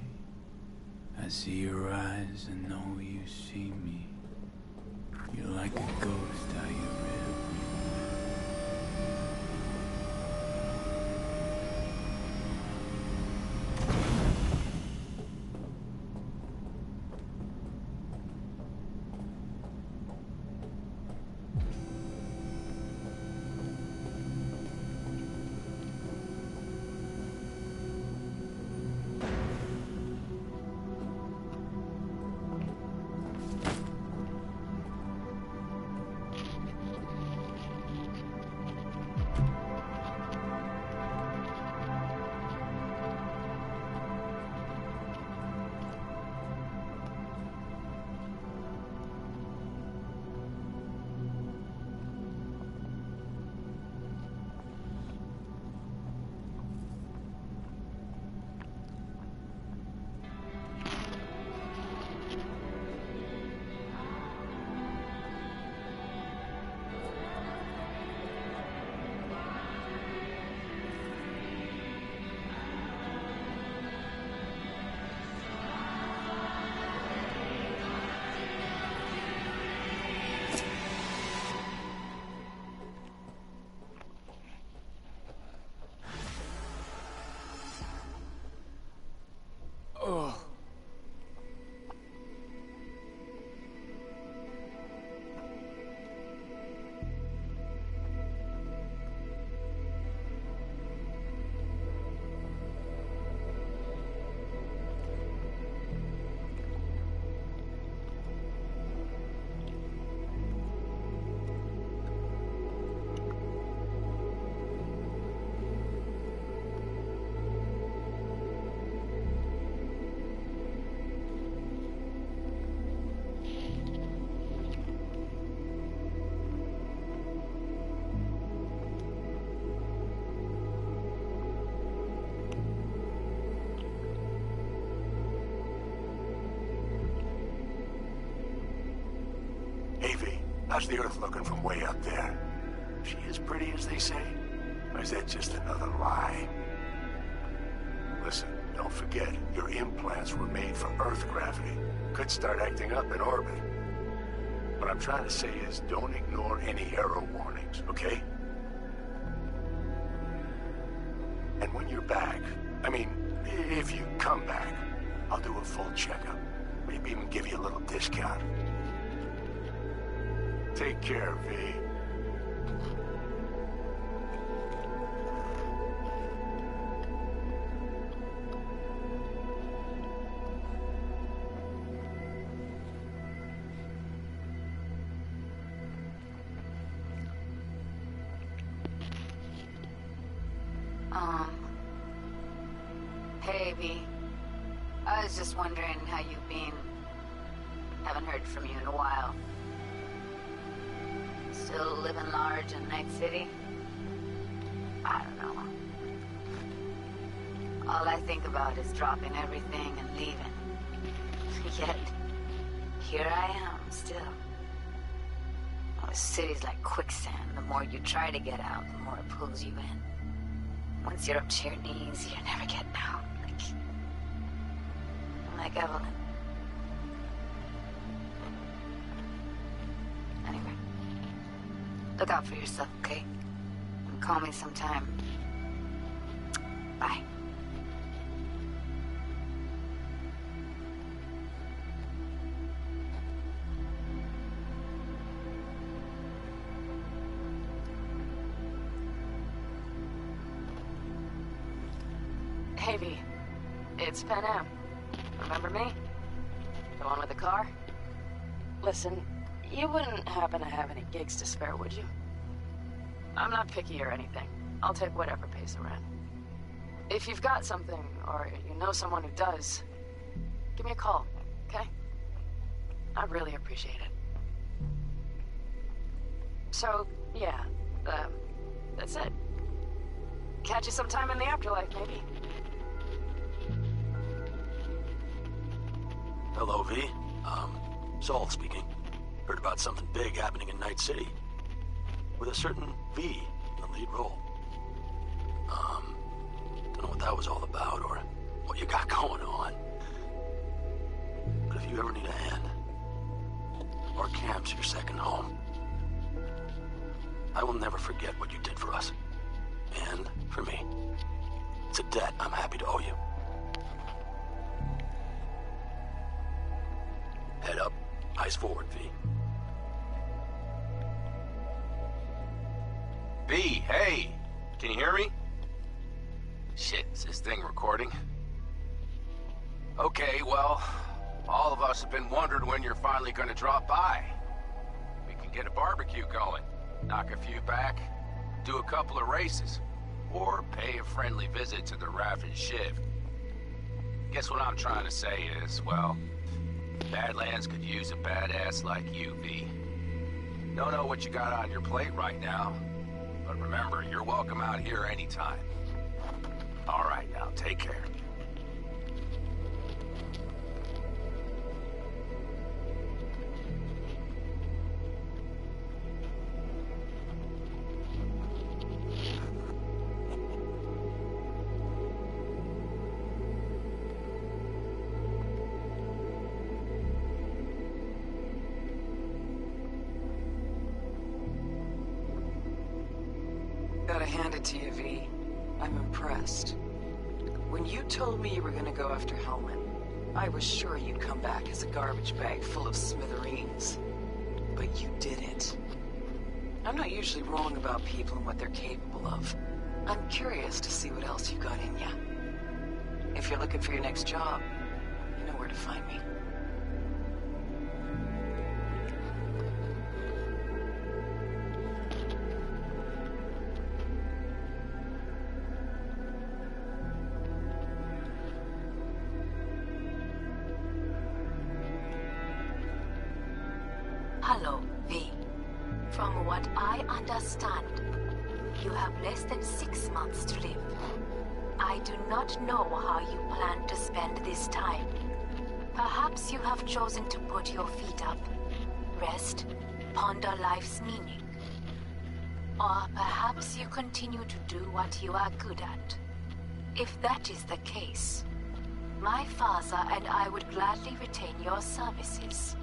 I see your eyes and know you see me. You're like a ghost, how you rip me. How's the Earth looking from way up there? She as pretty as they say? Or is that just another lie? don't forget, your implants were made for Earth gravity. Could start acting up in orbit. What I'm trying to say is, don't ignore any error warnings, okay? And when you're back, I mean, if you come back, I'll do a full checkup. Maybe even give you a little discount. Take care, V. Hey, V. I was just wondering how you've been. Haven't heard from you in a while. Still living large in Night City? I don't know. All I think about is dropping everything and leaving. Yet, here I am, still. Oh, the city's like quicksand. The more you try to get out, the more it pulls you in. Once you're up to your knees, you're never getting out. Like Evelyn. Anyway, look out for yourself, okay? And call me sometime. Bye. Hey, V. It's Pan Am. Remember me? The one with the car? Listen, you wouldn't happen to have any gigs to spare, would you? I'm not picky or anything. I'll take whatever pays the rent. If you've got something, or you know someone who does, give me a call, okay? I'd really appreciate it. So, yeah, that's it. Catch you sometime in the afterlife, maybe. Hello, V. Saul speaking. Heard about something big happening in Night City. With a certain V in the lead role. Don't know what that was all about or what you got going on. But if you ever need a hand, our camp's your second home. I will never forget what you did for us. And for me. It's a debt I'm happy to owe you. Head up, eyes forward, V. V, hey! Can you hear me? Shit, is this thing recording? Okay, well, all of us have been wondering when you're finally gonna drop by. We can get a barbecue going, knock a few back, do a couple of races, or pay a friendly visit to the Raff and Shiv. Guess what I'm trying to say is, well, Badlands could use a badass like you, V. Don't know what you got on your plate right now, but remember, you're welcome out here anytime. All right, now, take care. Gotta hand it to you, V. I'm impressed. When you told me you were gonna go after Hellman, I was sure you'd come back as a garbage bag full of smithereens. But you didn't. I'm not usually wrong about people and what they're capable of. I'm curious to see what else you got in ya. If you're looking for your next job, you know where to find me. Hello, V. From what I understand, you have less than 6 months to live. I do not know how you plan to spend this time. Perhaps you have chosen to put your feet up, rest, ponder life's meaning. Or perhaps you continue to do what you are good at. If that is the case, My father and I would gladly retain your services.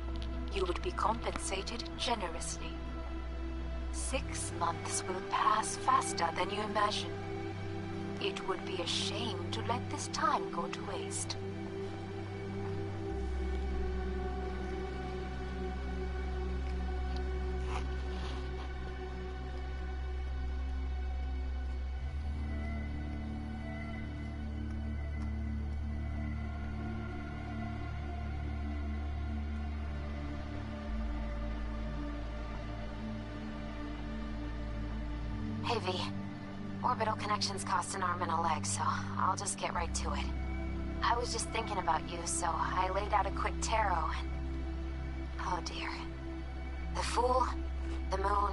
You would be compensated generously. 6 months will pass faster than you imagine. It would be a shame to let this time go to waste. Hey, V. Orbital connections cost an arm and a leg, so I'll just get right to it. I was just thinking about you, so I laid out a quick tarot and... Oh dear. The Fool, the Moon,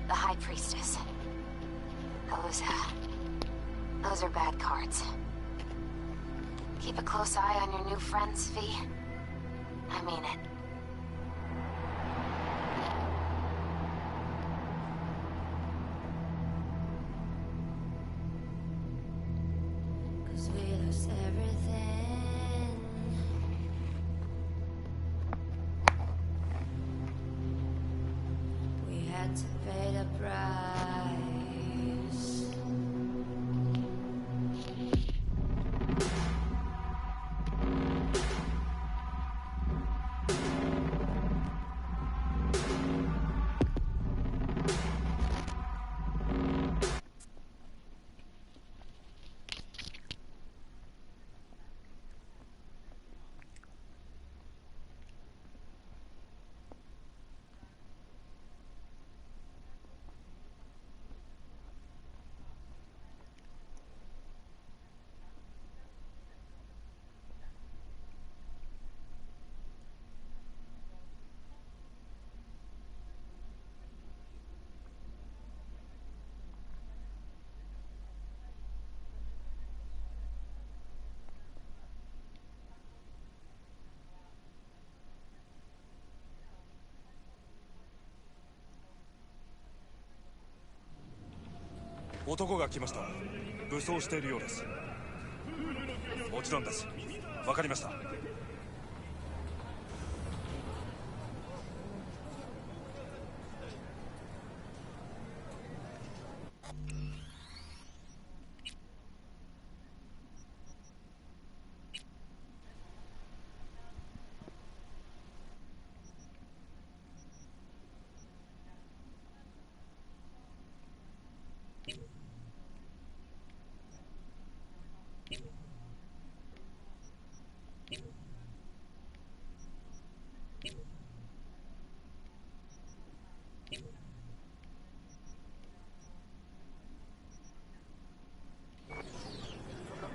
the High Priestess. Those are bad cards. Keep a close eye on your new friends, V. I mean it. We lost everything. We had to pay the price.男が来ました。武装しているようです。もちろんです。わかりました。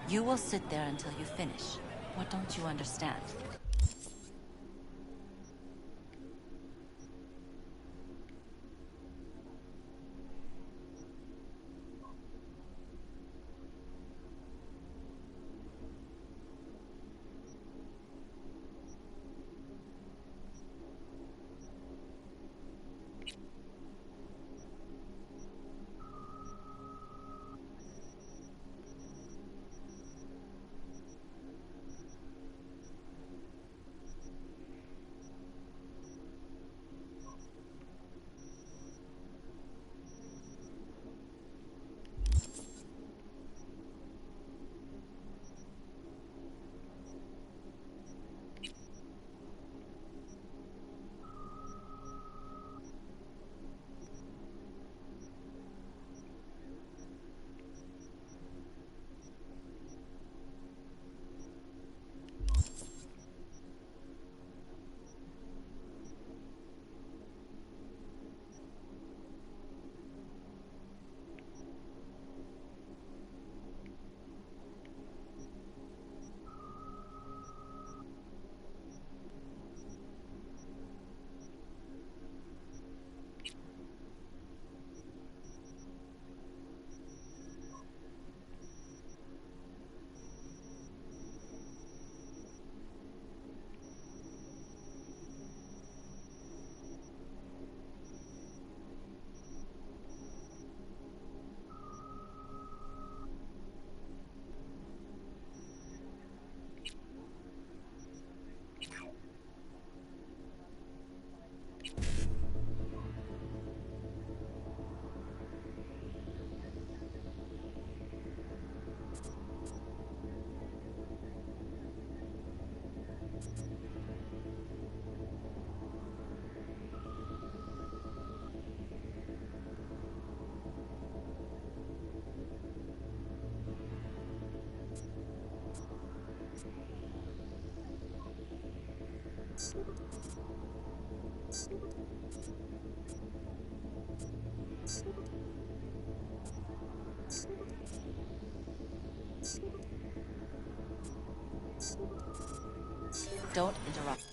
You will sit there until you finish. What don't you understand? Don't interrupt.